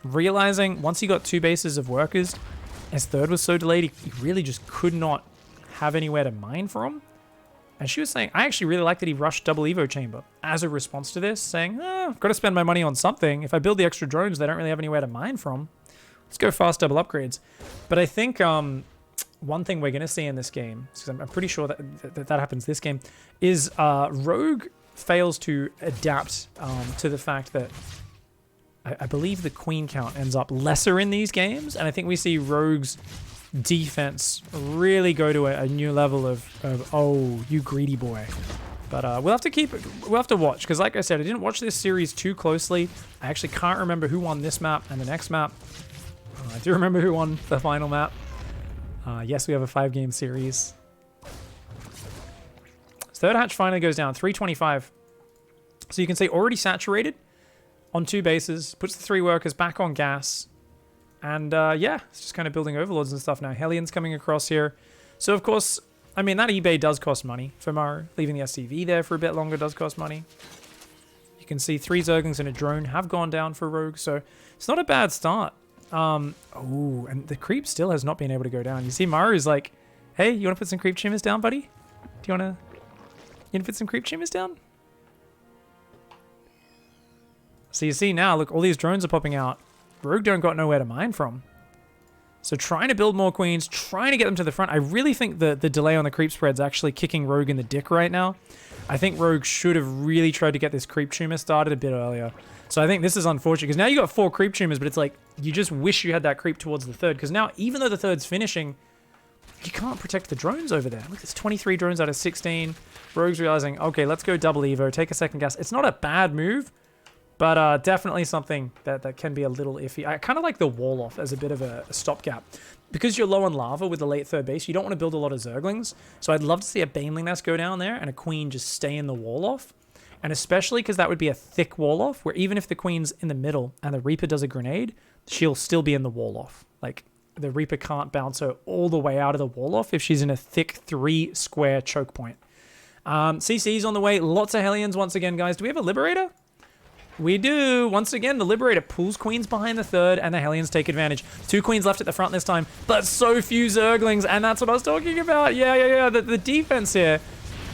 realizing once he got 2 bases of workers, his third was so delayed, he really just could not have anywhere to mine from. And she was saying, I actually really like that he rushed double Evo chamber as a response to this, saying, I've got to spend my money on something. If I build the extra drones, they don't really have anywhere to mine from. Let's go fast double upgrades. But I think one thing we're going to see in this game, because I'm pretty sure that happens this game, is Rogue fails to adapt to the fact that I believe the queen count ends up lesser in these games. And I think we see Rogue's defense really go to a new level of oh, you greedy boy. But we'll have to watch, because like I said, I didn't watch this series too closely. I actually can't remember who won this map and the next map. I do remember who won the final map. Yes, we have a 5-game series. Third hatch finally goes down, 325. So you can see already saturated on 2 bases, puts the 3 workers back on gas. And yeah, it's just kind of building overlords and stuff now. Hellions coming across here. So of course, I mean, that eBay does cost money for Maru. Leaving the SCV there for a bit longer does cost money. You can see 3 Zerglings and a drone have gone down for Rogue. So it's not a bad start. Oh, and the creep still has not been able to go down. You see Maru's like, hey, you want to put some creep tumors down, buddy? Do you want to put some creep tumors down? So you see now, look, all these drones are popping out. Rogue don't got nowhere to mine from. So trying to build more queens, trying to get them to the front. I really think the delay on the creep spread's actually kicking Rogue in the dick right now. I think Rogue should have really tried to get this creep tumor started a bit earlier. So I think this is unfortunate, because now you got 4 creep tumors, but it's like, you just wish you had that creep towards the third, because now, even though the third's finishing, you can't protect the drones over there. Look, there's 23 drones out of 16. Rogue's realizing, okay, let's go double Evo, take a second gas. It's not a bad move, but definitely something that can be a little iffy. I kind of like the wall off as a bit of a stopgap. Because you're low on lava with the late third base, you don't want to build a lot of Zerglings. So I'd love to see a Baneling nest go down there and a queen just stay in the wall off. And especially because that would be a thick wall off, where even if the queen's in the middle and the Reaper does a grenade, she'll still be in the wall off. Like, the Reaper can't bounce her all the way out of the wall off if she's in a thick 3 square choke point. CC's on the way. Lots of Hellions once again, guys. Do we have a Liberator? We do. Once again, the Liberator pulls queens behind the third, and the Hellions take advantage. 2 queens left at the front this time, but so few Zerglings, and that's what I was talking about. Yeah. The defense here.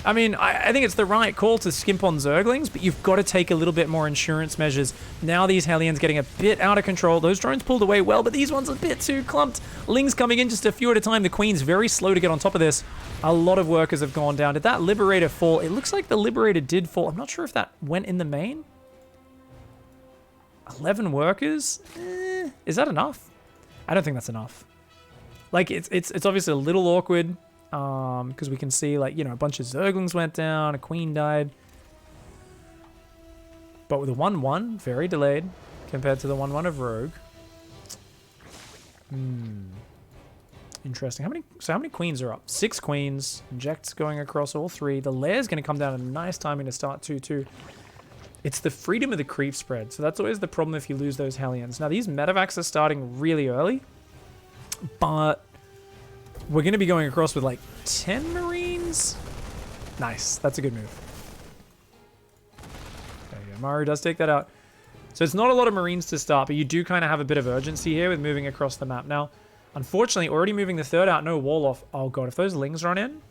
I mean, I think it's the right call to skimp on Zerglings, but you've got to take a little bit more insurance measures. Now these Hellions getting a bit out of control. Those drones pulled away well, but these ones are a bit too clumped. Lings coming in just a few at a time. The Queen's very slow to get on top of this. A lot of workers have gone down. Did that Liberator fall? It looks like the Liberator did fall. I'm not sure if that went in the main. 11 workers? Is that enough? I don't think that's enough. Like, it's obviously a little awkward. Because we can see, like, you know, a bunch of Zerglings went down, a queen died. But with a 1-1, very delayed compared to the 1-1 of Rogue. Interesting. How many queens are up? 6 queens. Inject's going across all 3. The Lair's going to come down at a nice timing to start 2-2. It's the freedom of the creep spread. So that's always the problem if you lose those Hellions. Now, these medevacs are starting really early. But we're going to be going across with like 10 Marines. Nice. That's a good move. There you go. Maru does take that out. So it's not a lot of Marines to start, but you do kind of have a bit of urgency here with moving across the map. Now, unfortunately, already moving the third out, no wall off. Oh god, if those Lings run in,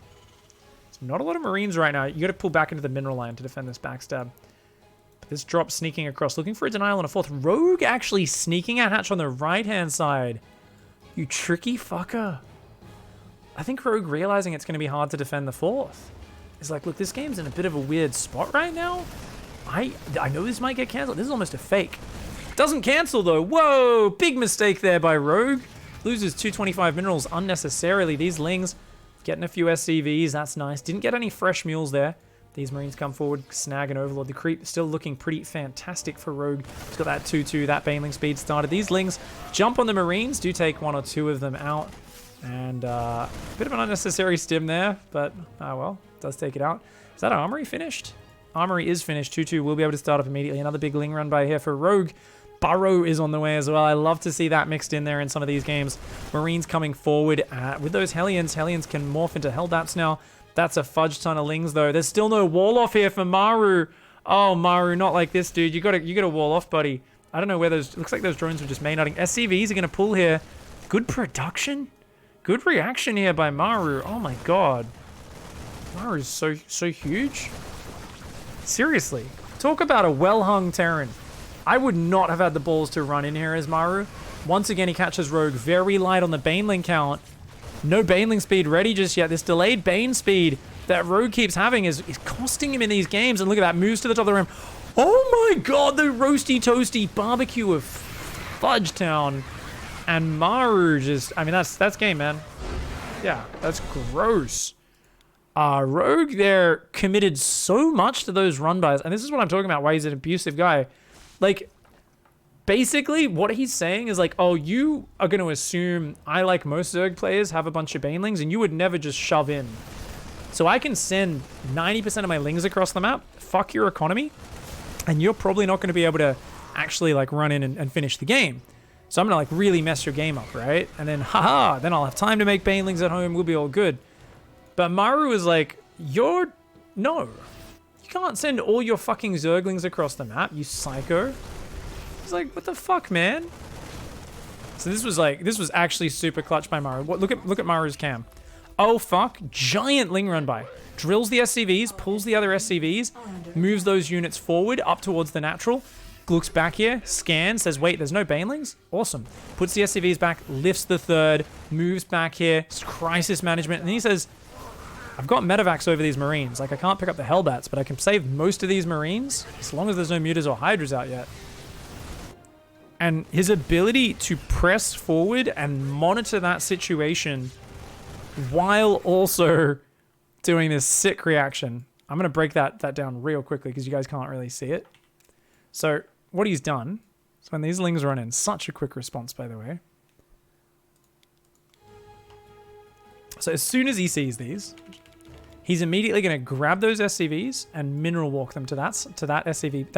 it's not a lot of Marines right now. You got to pull back into the mineral line to defend this backstab. This drop sneaking across, looking for a denial on a fourth. Rogue actually sneaking out hatch on the right-hand side. You tricky fucker. I think Rogue realizing it's going to be hard to defend the fourth. Is like, look, this game's in a bit of a weird spot right now. I know this might get cancelled. This is almost a fake. Doesn't cancel though. Whoa, big mistake there by Rogue. Loses 225 minerals unnecessarily. These Lings getting a few SCVs. That's nice. Didn't get any fresh mules there. These Marines come forward, snag and overlord. The creep still looking pretty fantastic for Rogue. He's got that 2-2, that Baneling speed started. These Lings jump on the Marines, do take 1 or 2 of them out. And a bit of an unnecessary stim there, but well, does take it out. Is that Armory finished? Armory is finished. 2-2 will be able to start up immediately. Another big Ling run by here for Rogue. Burrow is on the way as well. I love to see that mixed in there in some of these games. Marines coming forward with those Hellions. Hellions can morph into Hellbats now. That's a fudge ton of Lings though. There's still no wall off here for Maru. Oh, Maru, not like this, dude. You gotta wall off, buddy. I don't know where those. Looks like those drones were just main-nutting. SCVs are gonna pull here. Good production. Good reaction here by Maru. Oh my god. Maru's so huge. Seriously. Talk about a well-hung Terran. I would not have had the balls to run in here as Maru. Once again, he catches Rogue very light on the Baneling count. No Baneling speed ready just yet. This delayed Bane speed that Rogue keeps having is costing him in these games. And look at that, moves to the top of the rim. Oh my god, the roasty toasty barbecue of Fudge Town. And Maru just, I mean, that's game, man. Yeah, that's gross. Rogue there committed so much to those run bys. And this is what I'm talking about, why he's an abusive guy. Like, basically, what he's saying is like, oh, you are going to assume I, like most Zerg players, have a bunch of Banelings, and you would never just shove in. So I can send 90% of my Lings across the map, fuck your economy, and you're probably not going to be able to actually, like, run in and finish the game. So I'm going to, like, really mess your game up, right? And then, haha, then I'll have time to make Banelings at home, we'll be all good. But Maru is like, no. You can't send all your fucking Zerglings across the map, you psycho. He's like, what the fuck, man? So this was actually super clutch by Maru. Look at Maru's cam. Oh fuck, giant Ling run by. Drills the SCVs, pulls the other SCVs, moves those units forward up towards the natural, looks back here, scans, says, wait, there's no Banelings? Awesome. Puts the SCVs back, lifts the third, moves back here, crisis management, and then he says, I've got medevacs over these Marines. Like, I can't pick up the Hellbats, but I can save most of these Marines as long as there's no Mutas or Hydras out yet. And his ability to press forward and monitor that situation while also doing this sick reaction. I'm going to break that down real quickly because you guys can't really see it. So what he's done is when these Lings run in, such a quick response, by the way. So as soon as he sees these, he's immediately going to grab those SCVs and mineral walk them to that SCV,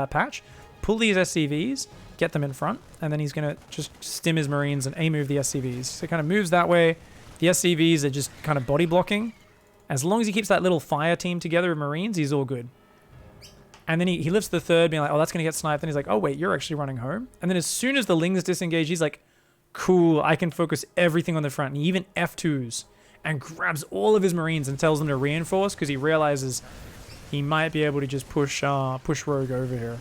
patch, pull these SCVs, get them in front, and then he's going to just stim his Marines and A-move the SCVs. So he kind of moves that way. The SCVs are just kind of body blocking. As long as he keeps that little fire team together of Marines, he's all good. And then he lifts the third, being like, oh, that's going to get sniped. And he's like, oh, wait, you're actually running home. And then as soon as the Lings disengage, he's like, cool, I can focus everything on the front. And he even F2s and grabs all of his Marines and tells them to reinforce because he realizes he might be able to just push Rogue over here.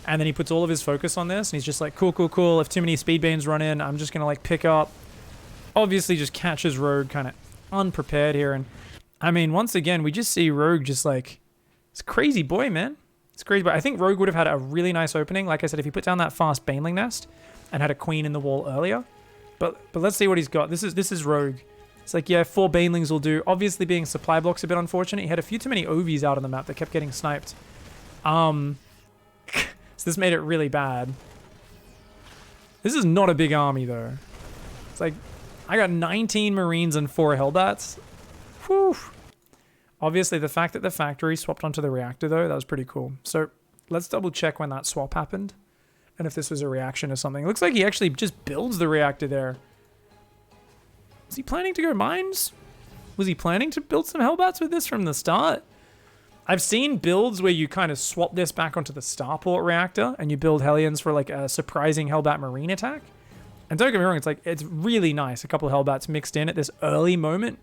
And then he puts all of his focus on this, and he's just like, cool. If too many Speedbanes run in, I'm just going to, like, pick up. Obviously just catches Rogue kind of unprepared here. And, I mean, once again, we just see Rogue just, like, it's a crazy boy, man. It's crazy, but I think Rogue would have had a really nice opening. Like I said, if he put down that fast Baneling nest and had a Queen in the wall earlier. But let's see what he's got. This is Rogue. It's like, yeah, 4 Banelings will do. Obviously, being supply blocks a bit unfortunate. He had a few too many OVs out on the map that kept getting sniped. So this made it really bad. This is not a big army, though. It's like, I got 19 Marines and 4 Hellbats. Whew. Obviously, the fact that the factory swapped onto the reactor, though, that was pretty cool. So let's double check when that swap happened. And if this was a reaction or something. It looks like he actually just builds the reactor there. Was he planning to go mines? Was he planning to build some Hellbats with this from the start? I've seen builds where you kind of swap this back onto the starport reactor and you build Hellions for like a surprising Hellbat Marine attack. And don't get me wrong, it's really nice. A couple of Hellbats mixed in at this early moment.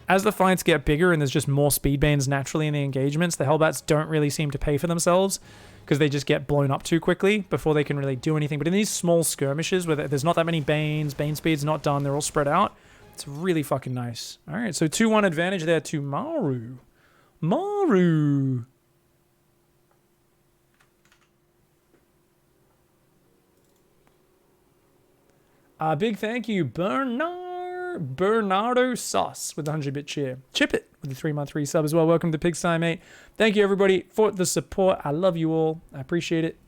As the fights get bigger and there's just more Speedbanes naturally in the engagements, the Hellbats don't really seem to pay for themselves because they just get blown up too quickly before they can really do anything. But in these small skirmishes where there's not that many Banes, Bane speed's not done, they're all spread out, it's really fucking nice. All right, so 2-1 advantage there to Maru. Maru. Big thank you, Bernardo Sauce with the 100-bit cheer. Chip It with the 3-month resub as well. Welcome to Pigsty, mate. Thank you, everybody, for the support. I love you all. I appreciate it.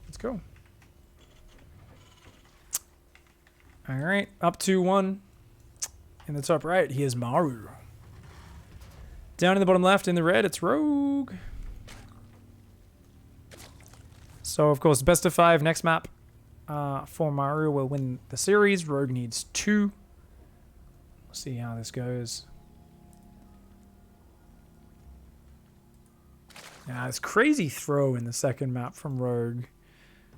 Let's go. All right, up 2-1. In the top right, here's Maru. Down in the bottom left, in the red, it's Rogue. So, of course, best of 5 next map for Maru will win the series. Rogue needs 2. We'll see how this goes. Yeah, it's crazy throw in the second map from Rogue.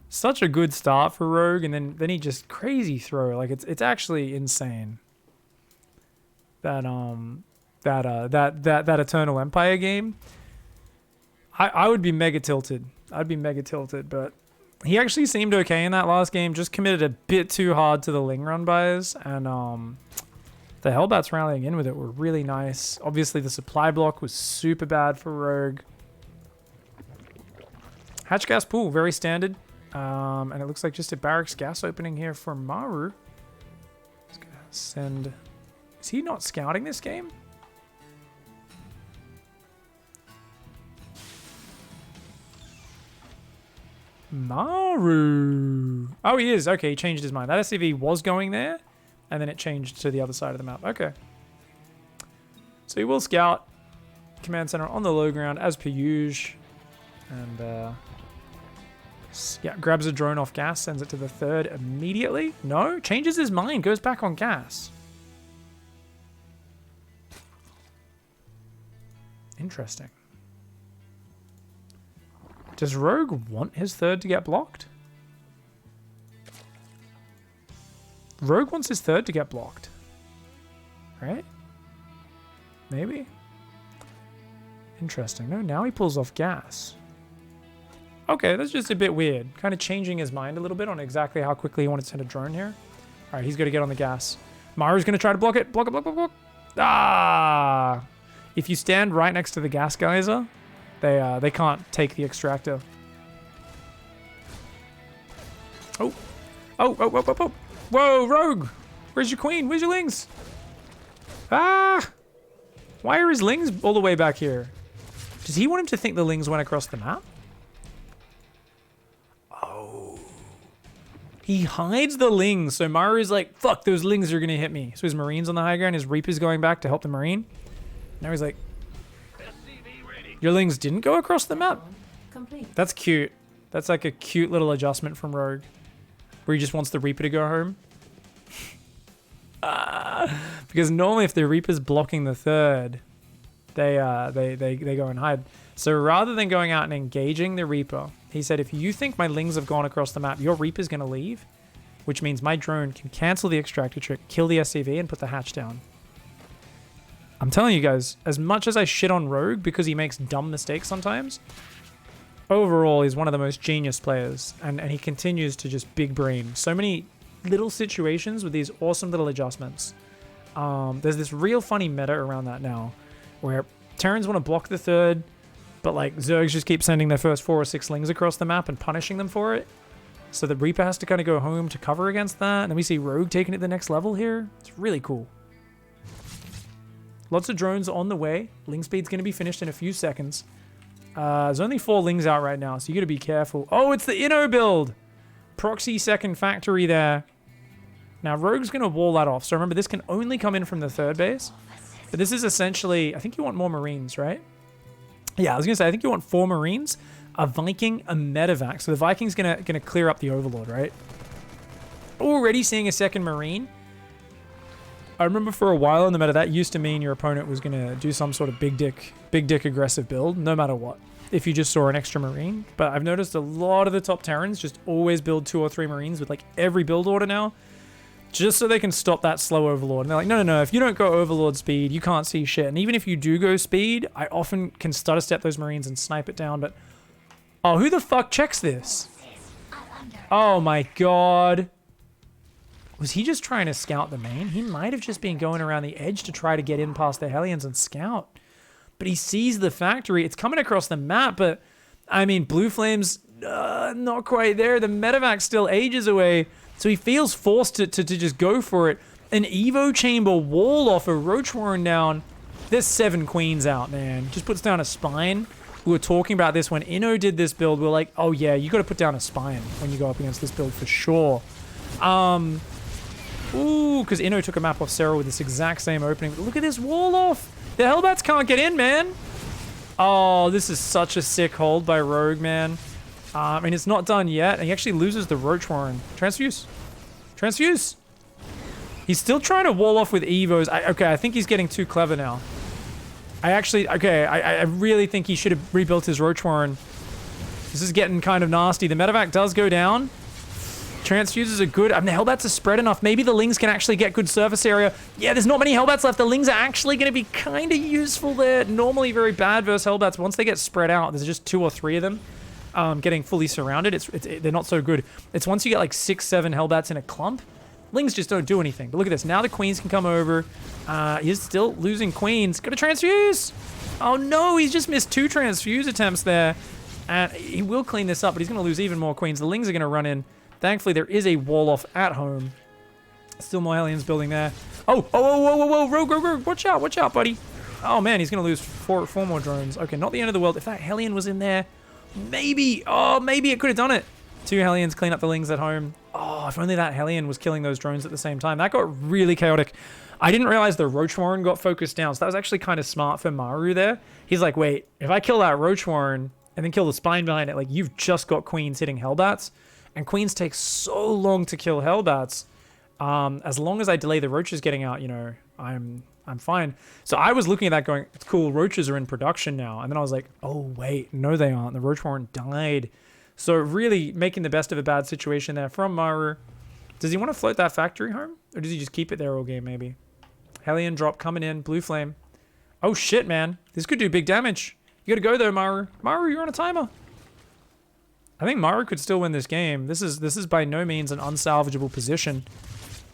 Such a good start for Rogue, and then he just crazy throw. Like it's actually insane. That Eternal Empire game. I would be mega tilted. I'd be mega tilted, but he actually seemed okay in that last game. Just committed a bit too hard to the Ling run buys, and the Hellbats rallying in with it were really nice. Obviously, the supply block was super bad for Rogue. Hatch gas pool, very standard. And it looks like just a barracks gas opening here for Maru. Just gonna send... Is he not scouting this game? Maru. Oh, he is. Okay, he changed his mind. That SCV was going there, and then it changed to the other side of the map. Okay. So he will scout command center on the low ground as per usual. And, yeah, grabs a drone off gas, sends it to the third immediately. No, changes his mind, goes back on gas. Interesting. Does Rogue want his third to get blocked? Rogue wants his third to get blocked. Right? Maybe? Interesting. No, now he pulls off gas. Okay, that's just a bit weird. Kind of changing his mind a little bit on exactly how quickly he wanted to send a drone here. All right, he's going to get on the gas. Maru's going to try to block it. Block it, block it, block it. Ah! If you stand right next to the gas geyser, they can't take the extractor. Oh. Oh, oh, oh, oh, oh. Whoa, Rogue! Where's your queen? Where's your lings? Ah! Why are his lings all the way back here? Does he want him to think the lings went across the map? Oh. He hides the lings, so Maru's like, fuck, those lings are gonna hit me. So his Marine's on the high ground, his Reaper's going back to help the Marine. Now he's like, your lings didn't go across the map? Complete. That's cute. That's like a cute little adjustment from Rogue, where he just wants the Reaper to go home. Because normally if the Reaper's blocking the third, they go and hide. So rather than going out and engaging the Reaper, he said, if you think my lings have gone across the map, your Reaper's going to leave, which means my drone can cancel the extractor trick, kill the SCV, and put the hatch down. I'm telling you guys, as much as I shit on Rogue because he makes dumb mistakes sometimes, overall he's one of the most genius players, and he continues to just big brain so many little situations with these awesome little adjustments. There's this real funny meta around that now, where Terrans want to block the third, but like Zergs just keep sending their first 4 or 6 lings across the map and punishing them for it. So the Reaper has to kind of go home to cover against that. And then we see Rogue taking it to the next level here. It's really cool. Lots of drones on the way. Ling speed's going to be finished in a few seconds. There's only 4 lings out right now, so you got to be careful. Oh, it's the Inno build. Proxy second factory there. Now, Rogue's going to wall that off. So remember, this can only come in from the third base. But this is essentially... I think you want more Marines, right? Yeah, I was going to say, I think you want 4 Marines, a Viking, a Medevac. So the Viking's going to clear up the Overlord, right? Already seeing a second Marine. I remember for a while in the meta, that used to mean your opponent was going to do some sort of big dick aggressive build, no matter what. if you just saw an extra Marine. But I've noticed a lot of the top Terrans just always build 2 or 3 Marines with like every build order now, just so they can stop that slow Overlord. And they're like, no, no, no, if you don't go Overlord speed, you can't see shit. And even if you do go speed, I often can stutter step those Marines and snipe it down. But, oh, who the fuck checks this? Oh my god. Was he just trying to scout the main? He might have just been going around the edge to try to get in past the Hellions and scout. But he sees the factory. It's coming across the map, but, I mean, Blue Flame's not quite there. The medevac's still ages away. So he feels forced to just go for it. An Evo Chamber wall off a Roach Warren down. There's 7 queens out, man. Just puts down a spine. We were talking about this when Inno did this build. We are like, oh yeah, you got to put down a spine when you go up against this build for sure. Ooh, because Inno took a map off Sarah with this exact same opening. But look at this wall off. The Hellbats can't get in, man. Oh, this is such a sick hold by Rogue, man. I mean, it's not done yet. And he actually loses the Roach Warren. Transfuse. Transfuse. He's still trying to wall off with Evos. Okay, I think he's getting too clever now. I really think he should have rebuilt his Roach Warren. This is getting kind of nasty. The medevac does go down. Transfuses are good. I mean, the Hellbats are spread enough. Maybe the Lings can actually get good surface area. Yeah, there's not many Hellbats left. The Lings are actually going to be kind of useful there. Normally very bad versus Hellbats. Once they get spread out, there's just 2 or 3 of them getting fully surrounded. They're not so good. It's once you get like 6, 7 Hellbats in a clump, Lings just don't do anything. But look at this. Now the Queens can come over. He's still losing Queens. Got to transfuse. Oh no, he's just missed 2 transfuse attempts there. And he will clean this up, but he's going to lose even more Queens. The Lings are going to run in. Thankfully, there is a wall off at home. Still more Hellions building there. Oh, whoa, Rogue. Watch out, buddy. Oh man, he's going to lose 4 more drones. Okay, not the end of the world. If that Hellion was in there, maybe it could have done it. 2 Hellions clean up the Lings at home. Oh, if only that Hellion was killing those drones at the same time. That got really chaotic. I didn't realize the Roach Warren got focused down, so that was actually kind of smart for Maru there. He's like, wait, if I kill that Roach Warren and then kill the spine behind it, like, you've just got Queens hitting Hellbats. And Queens take so long to kill Hellbats. As long as I delay the Roaches getting out, you know, I'm fine. So I was looking at that going, it's cool, Roaches are in production now. And then I was like, oh, wait, no, they aren't. The Roach Warren died. So really making the best of a bad situation there from Maru. Does he want to float that factory home? Or does he just keep it there all game, maybe? Hellion drop coming in. Blue Flame. Oh, shit, man. This could do big damage. You got to go, though, Maru. Maru, you're on a timer. I think Maru could still win this game. This is by no means an unsalvageable position.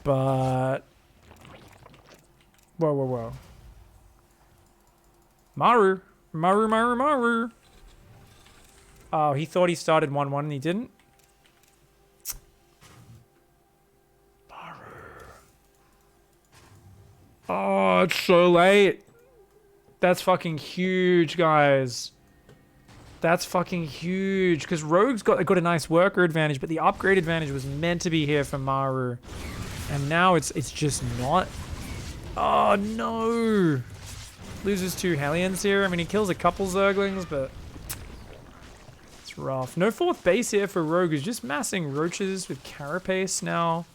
But... Whoa. Maru. Oh, he thought he started 1-1 and he didn't? Maru. Oh, it's so late. That's fucking huge, guys. That's fucking huge. Because Rogue's got a nice worker advantage, but the upgrade advantage was meant to be here for Maru. And now it's just not. Oh, no. Loses 2 Hellions here. I mean, he kills a couple Zerglings, but... it's rough. No 4th base here for Rogue. He's just massing Roaches with Carapace now.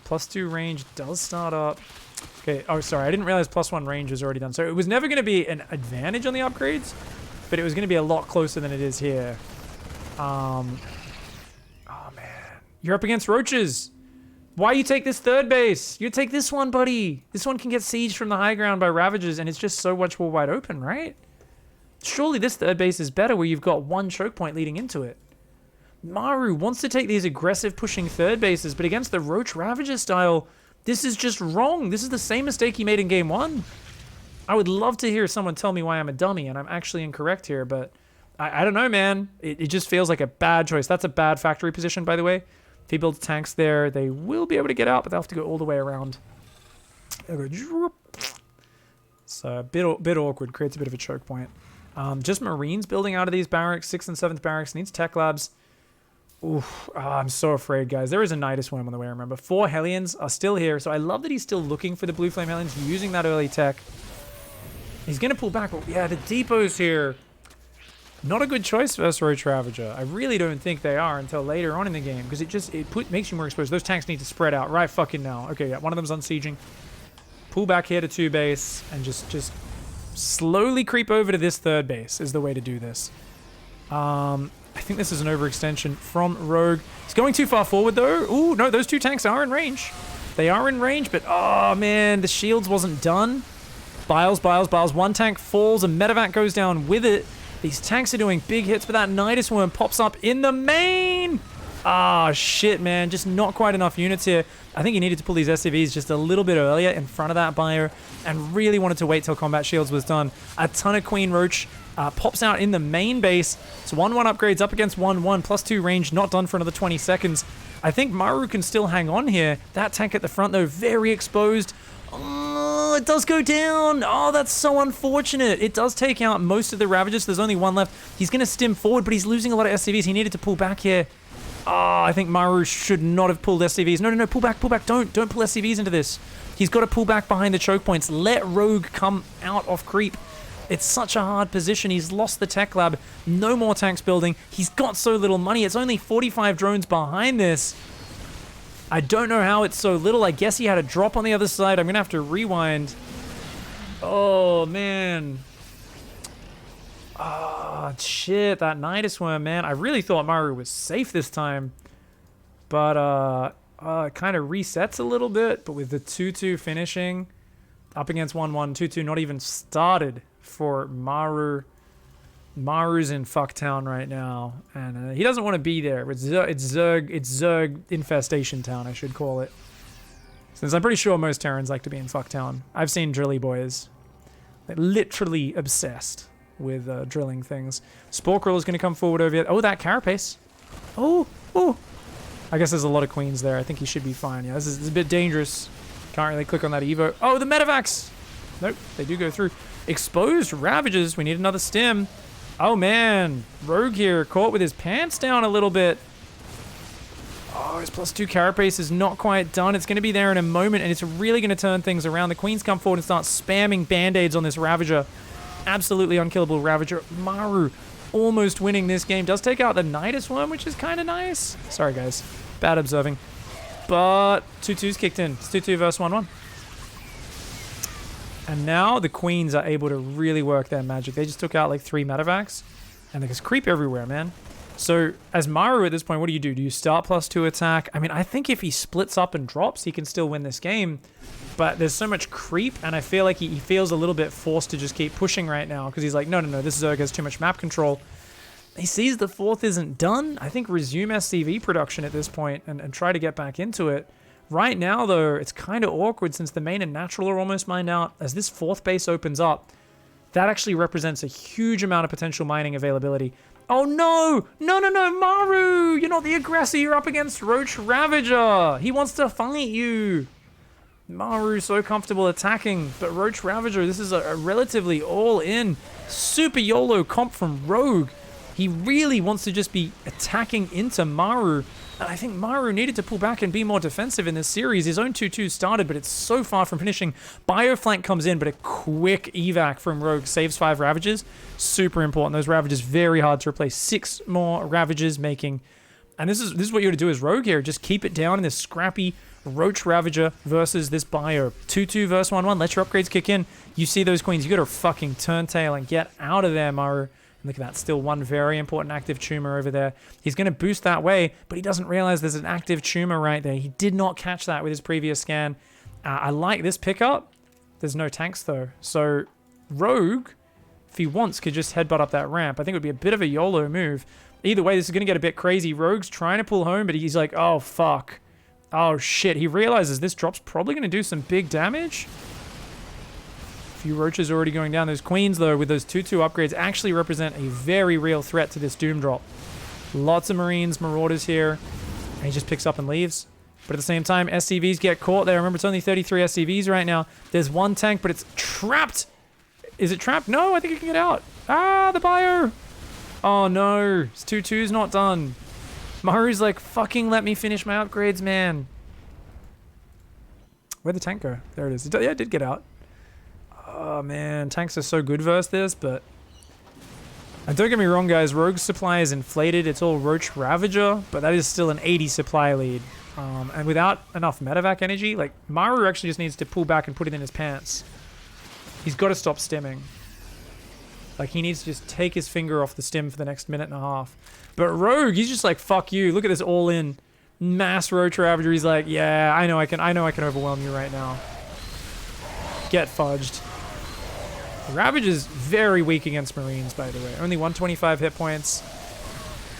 +2 range does start up. Okay, oh, sorry. I didn't realize +1 range was already done. So it was never going to be an advantage on the upgrades, but it was going to be a lot closer than it is here. Oh, man. You're up against Roaches. Why you take this 3rd base? You take this one, buddy. This one can get sieged from the high ground by Ravagers, and it's just so much more wide open, right? Surely this 3rd base is better where you've got 1 choke point leading into it. Maru wants to take these aggressive pushing 3rd bases, but against the Roach Ravager style, this is just wrong. This is the same mistake he made in game 1. I would love to hear someone tell me why I'm a dummy and I'm actually incorrect here, but I don't know, man. It just feels like a bad choice. That's a bad factory position, by the way. If he builds tanks there, they will be able to get out, but they'll have to go all the way around. So a bit awkward. Creates a bit of a choke point. Just Marines building out of these barracks. 6th and 7th barracks. Needs tech labs. Oof. Oh, I'm so afraid, guys. There is a Nidus Worm on the way, remember. 4 Hellions are still here, so I love that he's still looking for the Blue Flame Hellions, using that early tech. He's going to pull back. Yeah, the depot's here. Not a good choice versus Roach Ravager. I really don't think they are until later on in the game, because it makes you more exposed. Those tanks need to spread out right fucking now. Okay, yeah, one of them's unsieging. Pull back here to 2 base and just slowly creep over to this 3rd base is the way to do this. I think this is an overextension from Rogue. He's going too far forward, though. Ooh, no, those two tanks are in range. They are in range, but oh, man, the shields wasn't done. Biles. One tank falls, and Medevac goes down with it. These tanks are doing big hits, but that Nidus Worm pops up in the main. Ah, shit, man. Just not quite enough units here. I think he needed to pull these SCVs just a little bit earlier in front of that bio and really wanted to wait till Combat Shields was done. A ton of Queen Roach pops out in the main base. It's 1-1 upgrades up against 1-1, +2 range, not done for another 20 seconds. I think Maru can still hang on here. That tank at the front, though, very exposed. Oh, it does go down. Oh, that's so unfortunate. It does take out most of the Ravagers. There's only one left. He's going to stim forward, but he's losing a lot of SCVs. He needed to pull back here. Oh, I think Maru should not have pulled SCVs. No, pull back. Don't pull SCVs into this. He's got to pull back behind the choke points. Let Rogue come out of creep. It's such a hard position. He's lost the tech lab. No more tanks building. He's got so little money. It's only 45 drones behind this. I don't know how it's so little. I guess he had a drop on the other side. I'm going to have to rewind. Oh, man. Oh, shit. That Nidus Worm, man. I really thought Maru was safe this time. But it kind of resets a little bit. But with the 2-2 finishing, up against 1-1, 2-2 not even started for Maru. Maru's in Fucktown right now, and he doesn't want to be there. It's Zerg Infestation Town, I should call it. Since I'm pretty sure most Terrans like to be in Fucktown. I've seen drilly boys. They're literally obsessed with drilling things. Sporkrel is going to come forward over here. Oh, that Carapace. Oh. I guess there's a lot of queens there. I think he should be fine. Yeah, this is a bit dangerous. Can't really click on that Evo. Oh, the Medevacs! Nope, they do go through. Exposed Ravagers. We need another stim. Oh, man. Rogue here caught with his pants down a little bit. Oh, his +2 Carapace is not quite done. It's going to be there in a moment, and it's really going to turn things around. The Queens come forward and start spamming Band-Aids on this Ravager. Absolutely unkillable Ravager. Maru almost winning this game. Does take out the Nidus Worm, which is kind of nice. Sorry, guys. Bad observing. But 2-2's kicked in. It's 2-2 versus 1-1. And now the Queens are able to really work their magic. They just took out like 3 Medevacs. And there's creep everywhere, man. So as Maru at this point, what do? Do you start +2 attack? I mean, I think if he splits up and drops, he can still win this game. But there's so much creep, and I feel like he feels a little bit forced to just keep pushing right now. Because he's like, no, this Zerg has too much map control. He sees the 4th isn't done. I think resume SCV production at this point and try to get back into it. Right now, though, it's kind of awkward since the main and natural are almost mined out. As this 4th base opens up, that actually represents a huge amount of potential mining availability. Oh, no! No, Maru! You're not the aggressor. You're up against Roach Ravager. He wants to fight you. Maru's so comfortable attacking, but Roach Ravager, this is a relatively all-in, super YOLO comp from Rogue. He really wants to just be attacking into Maru. And I think Maru needed to pull back and be more defensive in this series. His own 2-2 started, but it's so far from finishing. Bioflank comes in, but a quick evac from Rogue saves 5 Ravagers. Super important. Those Ravagers very hard to replace. 6 more Ravagers making. And this is what you got to do as Rogue here. Just keep it down in this scrappy Roach Ravager versus this Bio. 2-2 versus 1-1. Let your upgrades kick in. You see those Queens. You got to fucking turn tail and get out of there, Maru. Look at that, still one very important active tumor over there. He's going to boost that way, but he doesn't realize there's an active tumor right there. He did not catch that with his previous scan. I like this pickup. There's no tanks, though. So Rogue, if he wants, could just headbutt up that ramp. I think it would be a bit of a YOLO move. Either way, this is going to get a bit crazy. Rogue's trying to pull home, but he's like, oh, fuck. Oh, shit. He realizes this drop's probably going to do some big damage. Few Roaches already going down. Those Queens, though, with those 2-2 upgrades, actually represent a very real threat to this Doom drop. Lots of Marines, Marauders here. And he just picks up and leaves. But at the same time, SCVs get caught there. Remember, it's only 33 SCVs right now. There's one tank, but it's trapped. Is it trapped? No, I think it can get out. Ah, the Bio. Oh, no. His 2-2's not done. Maru's like, fucking let me finish my upgrades, man. Where'd the tank go? There it is. Yeah, it did get out. Oh, man. Tanks are so good versus this, but... And don't get me wrong, guys. Rogue's supply is inflated. It's all Roach Ravager, but that is still an 80 supply lead. And without enough medevac energy, like, Maru actually just needs to pull back and put it in his pants. He's got to stop stimming. Like, he needs to just take his finger off the stim for the next minute and a half. But Rogue, he's just like, fuck you. Look at this all-in mass Roach Ravager. He's like, yeah, I know I can overwhelm you right now. Get fudged. Ravage is very weak against Marines, by the way. Only 125 hit points.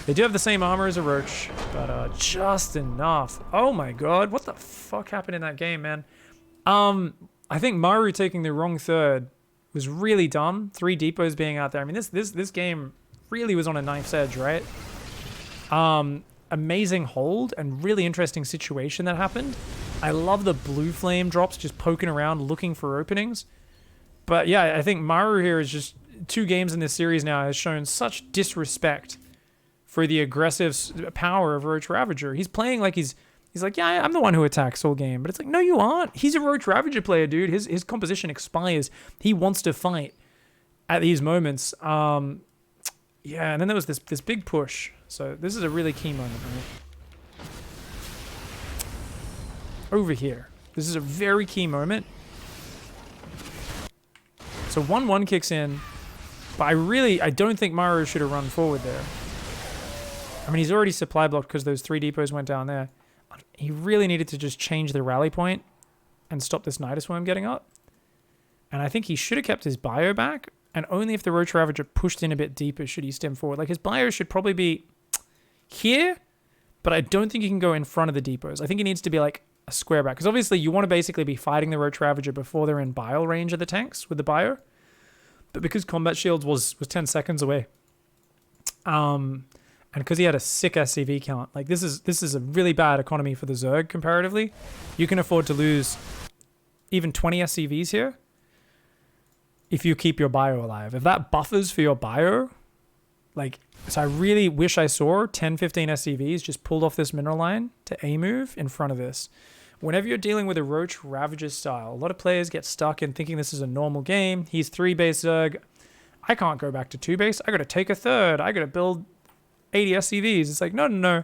They do have the same armor as a Roach, but just enough. Oh my god, what the fuck happened in that game, man? I think Maru taking the wrong third was really dumb. 3 depots being out there. I mean, this game really was on a knife's edge, right? Amazing hold and really interesting situation that happened. I love the blue flame drops just poking around looking for openings. But yeah, I think Maru here is just 2 games in this series now has shown such disrespect for the aggressive power of Roach Ravager. He's playing like he's like, yeah, I'm the one who attacks all game. But it's like, no, you aren't. He's a Roach Ravager player, dude. His composition expires. He wants to fight at these moments. Yeah, and then there was this big push. So this is a really key moment, right? Over here. This is a very key moment. So 1-1 kicks in, but I don't think Maru should have run forward there. I mean, he's already supply blocked because those 3 depots went down there. He really needed to just change the rally point and stop this Nidus Worm getting up. And I think he should have kept his bio back, and only if the Roach Ravager pushed in a bit deeper should he stem forward. Like, his bio should probably be here, but I don't think he can go in front of the depots. I think he needs to be like a square back, because obviously you want to basically be fighting the Roach Ravager before they're in bile range of the tanks with the bio. But because combat shields was 10 seconds away, and because he had a sick SCV count, like this is a really bad economy for the Zerg comparatively. You can afford to lose even 20 SCVs here if you keep your bio alive. If that buffers for your bio, like, so I really wish I saw 10, 15 SCVs just pulled off this mineral line to A move in front of this. Whenever you're dealing with a Roach Ravager style, a lot of players get stuck in thinking this is a normal game. He's 3 base Zerg. I can't go back to 2 base. I got to take a third. I got to build 80 SCVs. It's like, no.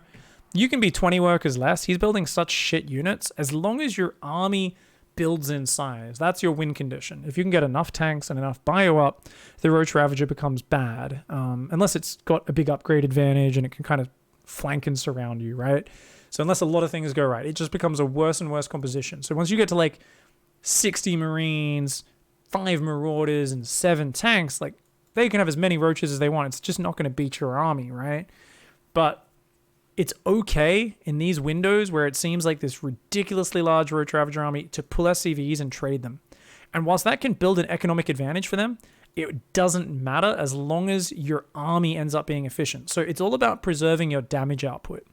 You can be 20 workers less. He's building such shit units. As long as your army builds in size, that's your win condition. If you can get enough tanks and enough bio up, the Roach Ravager becomes bad. Unless it's got a big upgrade advantage and it can kind of flank and surround you, right? So unless a lot of things go right, it just becomes a worse and worse composition. So once you get to like 60 Marines, 5 Marauders, and 7 tanks, like, they can have as many Roaches as they want. It's just not going to beat your army, right? But it's okay in these windows where it seems like this ridiculously large Roach Ravager army to pull SCVs and trade them. And whilst that can build an economic advantage for them, it doesn't matter as long as your army ends up being efficient. So it's all about preserving your damage output.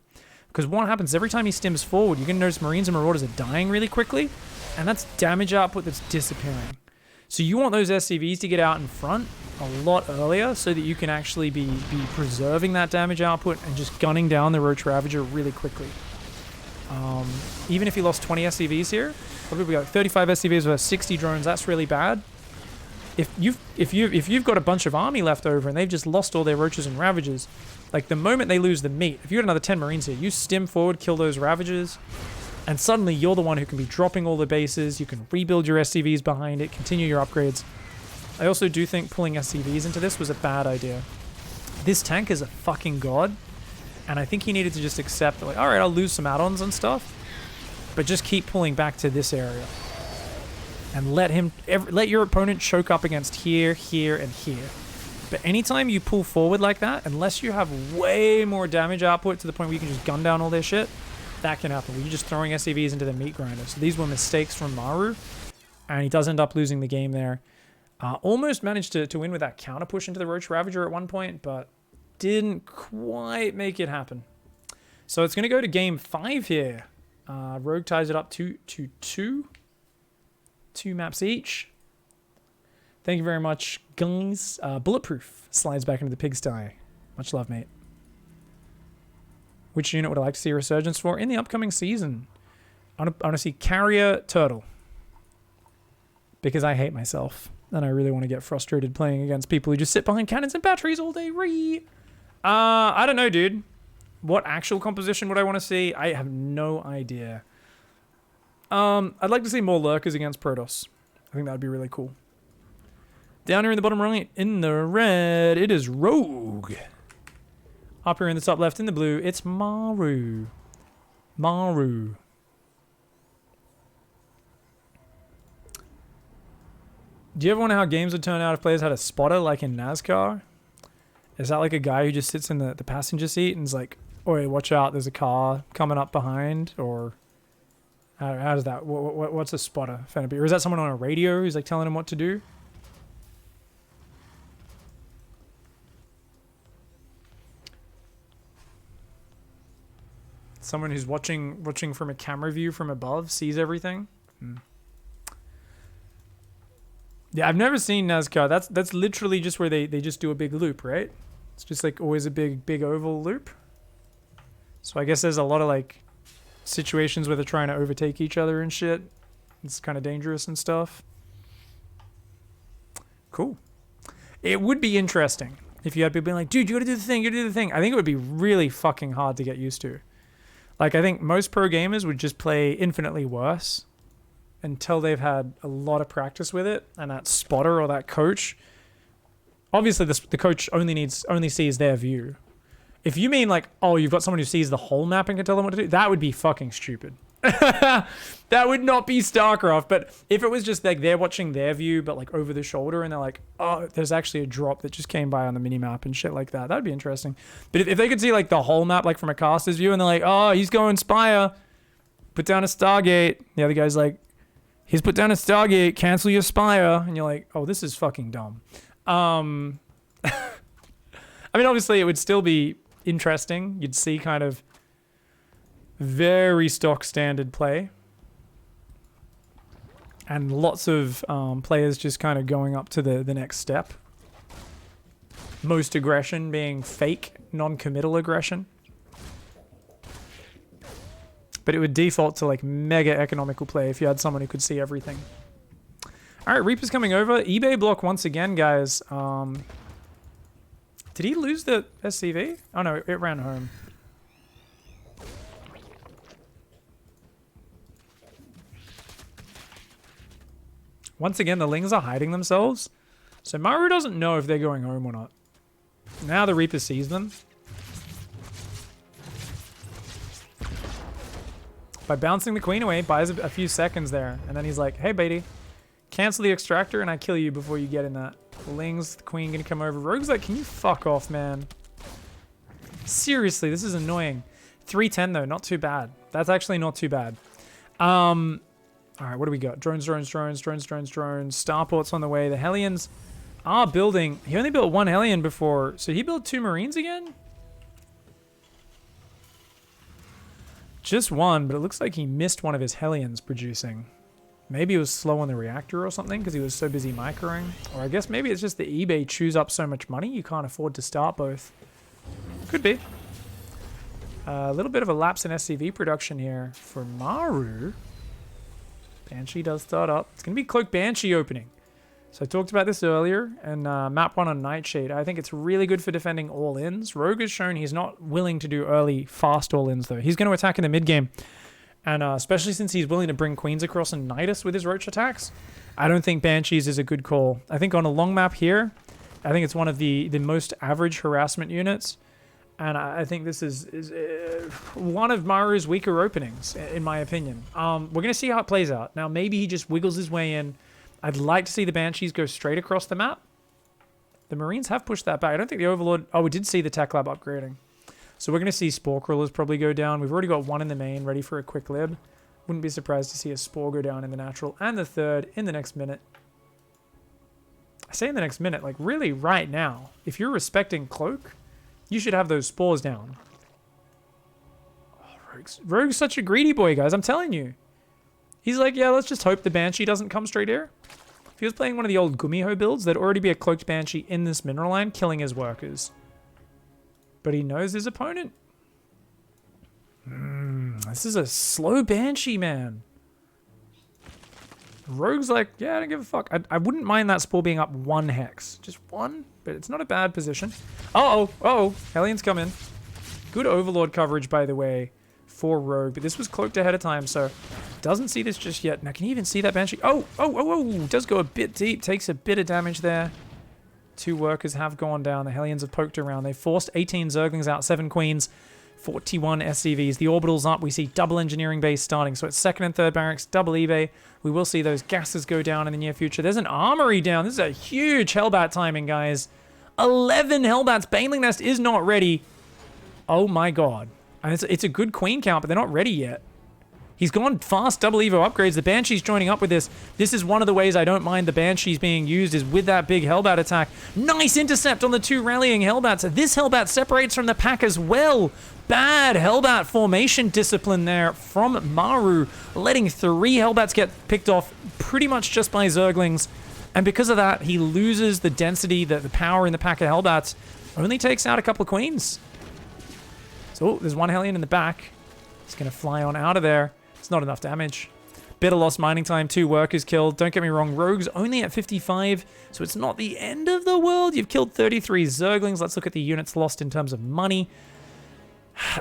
Because what happens every time he stims forward, you're going to notice Marines and Marauders are dying really quickly, and that's damage output that's disappearing. So you want those SCVs to get out in front a lot earlier so that you can actually be preserving that damage output and just gunning down the Roach Ravager really quickly. Even if you lost 20 SCVs here, probably like 35 SCVs versus 60 drones, that's really bad. If you've got a bunch of army left over and they've just lost all their Roaches and Ravagers, like the moment they lose the meat, if you got another 10 Marines here, you stim forward, kill those Ravagers, and suddenly you're the one who can be dropping all the bases, you can rebuild your SCVs behind it, continue your upgrades. I also do think pulling SCVs into this was a bad idea. This tank is a fucking god, and I think he needed to just accept that, like, alright, I'll lose some add-ons and stuff, but just keep pulling back to this area. And let your opponent choke up against here, here, and here. But anytime you pull forward like that, unless you have way more damage output to the point where you can just gun down all their shit, that can happen. Where you're just throwing SCVs into the meat grinder. So these were mistakes from Maru, and he does end up losing the game there. Almost managed to win with that counter push into the Roach Ravager at one point, but didn't quite make it happen. So it's going to go to game 5 here. Rogue ties it up 2-2. 2 maps each. Thank you very much, guys. Bulletproof slides back into the pigsty. Much love, mate. Which unit would I like to see a resurgence for in the upcoming season? I want to see Carrier Turtle. Because I hate myself. And I really want to get frustrated playing against people who just sit behind cannons and batteries all day. I don't know, dude. What actual composition would I want to see? I have no idea. I'd like to see more Lurkers against Protoss. I think that would be really cool. Down here in the bottom right, in the red, it is Rogue. Up here in the top left, in the blue, it's Maru. Maru. Do you ever wonder how games would turn out if players had a spotter like in NASCAR? Is that like a guy who just sits in the passenger seat and is like, "Oi, watch out, there's a car coming up behind," or how does that, what's a spotter? Or is that someone on a radio who's like telling him what to do? Someone who's watching from a camera view from above, sees everything? Yeah, I've never seen NASCAR. That's literally just where they just do a big loop, right? It's just like always a big oval loop. So I guess there's a lot of like situations where they're trying to overtake each other and shit. It's kind of dangerous and stuff. Cool. It would be interesting if you had people being like, dude, you gotta do the thing, you gotta do the thing. I think it would be really fucking hard to get used to. Like, I think most pro gamers would just play infinitely worse until they've had a lot of practice with it, and that spotter or that coach, obviously the coach only sees their view. If you mean like, oh, you've got someone who sees the whole map and can tell them what to do, that would be fucking stupid. That would not be StarCraft. But if it was just like they're watching their view but like over the shoulder and they're like, oh, there's actually a drop that just came by on the minimap and shit like that, that'd be interesting. But if they could see like the whole map like from a caster's view and they're like, oh, he's going Spire, put down a Stargate, the other guy's like, he's put down a Stargate, cancel your Spire, and you're like, oh, this is fucking dumb. I mean, obviously it would still be interesting. You'd see kind of very stock standard play and lots of players just kind of going up to the next step. Most aggression being fake, non-committal aggression. But it would default to like mega economical play if you had someone who could see everything. All right, Reaper's coming over. eBay block once again, guys. Did he lose the SCV? Oh no, it ran home. Once again, the Lings are hiding themselves. So Maru doesn't know if they're going home or not. Now the Reaper sees them. By bouncing the queen away, buys a few seconds there. And then he's like, hey, Beatty, cancel the extractor and I kill you before you get in that. The Lings, the queen gonna come over. Rogue's like, can you fuck off, man? Seriously, this is annoying. 310 though, not too bad. That's actually not too bad. All right, what do we got? Drones. Starport's on the way. The Hellions are building. He only built one Hellion before. So he built 2 Marines again? Just one, but it looks like he missed one of his Hellions producing. Maybe he was slow on the reactor or something because he was so busy microing. Or I guess maybe it's just that eBay chews up so much money you can't afford to start both. Could be. A little bit of a lapse in SCV production here for Maru. Banshee does start up. It's going to be Cloak Banshee opening. So I talked about this earlier, and map 1 on Nightshade. I think it's really good for defending all-ins. Rogue has shown he's not willing to do early, fast all-ins, though. He's going to attack in the mid-game. And especially since he's willing to bring queens across and Nidus with his Roach attacks, I don't think Banshees is a good call. I think on a long map here, I think it's one of the most average harassment units. And I think this is one of Maru's weaker openings, in my opinion. We're going to see how it plays out. Now, maybe he just wiggles his way in. I'd like to see the Banshees go straight across the map. The Marines have pushed that back. I don't think the Overlord... Oh, we did see the Tech Lab upgrading. So we're going to see Spore Crawlers probably go down. We've already got 1 in the main ready for a quick lib. Wouldn't be surprised to see a Spore go down in the natural. And the 3rd in the next minute. I say in the next minute, like really right now. If you're respecting Cloak, you should have those Spores down. Oh, Rogue's such a greedy boy, guys. I'm telling you. He's like, yeah, let's just hope the Banshee doesn't come straight here. If he was playing one of the old Gumiho builds, there'd already be a Cloaked Banshee in this mineral line killing his workers. But he knows his opponent. This is a slow Banshee, man. Rogue's like, yeah, I don't give a fuck. I wouldn't mind that Spore being up 1 hex. Just 1, but it's not a bad position. Uh-oh. Hellions come in. Good Overlord coverage, by the way, for Rogue. But this was cloaked ahead of time, so Doesn't see this just yet. Now, can you even see that Banshee? Oh, does go a bit deep. Takes a bit of damage there. 2 workers have gone down. The Hellions have poked around. They forced 18 Zerglings out, 7 Queens, 41 SCVs. The Orbital's up. We see double engineering base starting. So it's 2nd and 3rd barracks, double eBay. We will see those gases go down in the near future. There's an armory down. This is a huge Hellbat timing, guys. 11 Hellbats. Baneling Nest is not ready. Oh my god. And it's a good queen count, but they're not ready yet. He's gone fast, double Evo upgrades. The Banshee's joining up with this. This is one of the ways I don't mind the Banshees being used is with that big Hellbat attack. Nice intercept on the 2 rallying Hellbats. This Hellbat separates from the pack as well. Bad Hellbat formation discipline there from Maru, letting 3 Hellbats get picked off pretty much just by Zerglings. And because of that, he loses the density, the power in the pack of Hellbats. Only takes out a couple of Queens. So there's 1 Hellion in the back. He's going to fly on out of there. It's not enough damage. Bit of lost mining time, 2 workers killed. Don't get me wrong, Rogue's only at 55, so it's not the end of the world. You've killed 33 Zerglings. Let's look at the units lost in terms of money.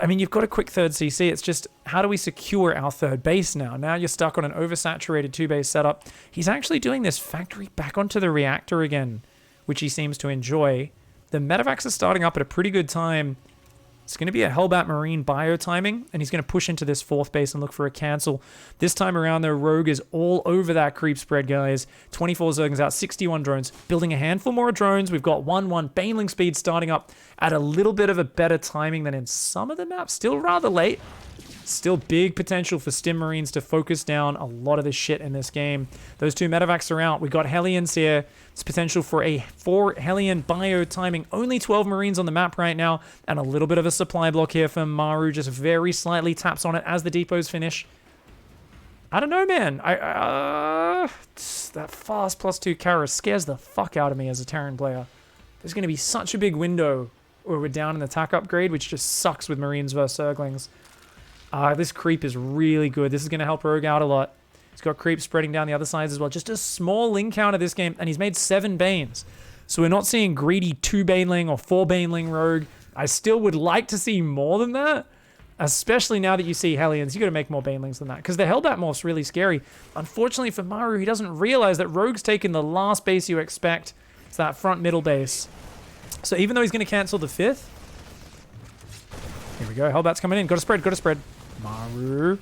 I mean, you've got a quick 3rd CC. It's just, how do we secure our 3rd base now? Now you're stuck on an oversaturated 2-base setup. He's actually doing this factory back onto the reactor again, which he seems to enjoy. The medevacs are starting up at a pretty good time. It's going to be a Hellbat Marine bio timing, and he's going to push into this 4th base and look for a cancel. This time around, though, Rogue is all over that creep spread, guys. 24 Zerglings out, 61 drones. Building a handful more drones. We've got 1-1 Baneling speed starting up at a little bit of a better timing than in some of the maps. Still rather late. Still big potential for Stim Marines to focus down a lot of the shit in this game. Those 2 medevacs are out. We got Hellions here. It's potential for a 4 Hellion bio timing. Only 12 Marines on the map right now. And a little bit of a supply block here from Maru. Just very slightly taps on it as the depots finish. I don't know, man. That fast +2 Kara scares the fuck out of me as a Terran player. There's going to be such a big window where we're down in the attack upgrade, which just sucks with Marines versus Zerglings. This creep is really good. This is going to help Rogue out a lot. He's got creep spreading down the other sides as well. Just a small link counter this game, and he's made 7 Banes. So we're not seeing greedy 2 Baneling or 4 Baneling Rogue. I still would like to see more than that, especially now that you see Hellions. You got to make more Banelings than that, because the Hellbat morph's really scary. Unfortunately for Maru, he doesn't realize that Rogue's taken the last base you expect. It's that front middle base. So even though he's going to cancel the 5th, here we go. Hellbat's coming in. Got to spread. Got to spread. Maru.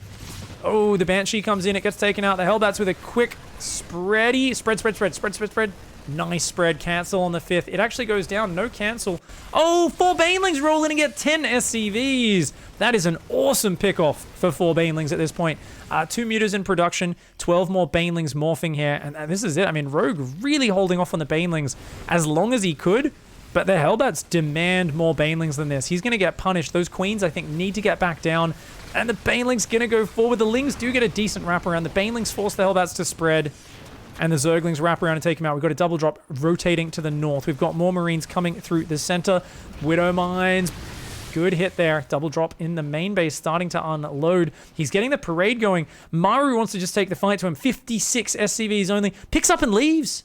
Oh, the Banshee comes in. It gets taken out. The Hellbats with a quick spready. Spread. Nice spread. Cancel on the 5th. It actually goes down. No cancel. Oh, 4 Banelings roll in and get 10 SCVs. That is an awesome pick-off for 4 Banelings at this point. 2 Mutas in production. 12 more Banelings morphing here. And this is it. I mean, Rogue really holding off on the Banelings as long as he could. But the Hellbats demand more Banelings than this. He's going to get punished. Those Queens, I think, need to get back down. And the Baneling's going to go forward. The Lings do get a decent wraparound. The Banelings force the Hellbats to spread. And the Zerglings wrap around and take him out. We've got a double drop rotating to the north. We've got more Marines coming through the center. Widow Mines. Good hit there. Double drop in the main base starting to unload. He's getting the parade going. Maru wants to just take the fight to him. 56 SCVs only. Picks up and leaves.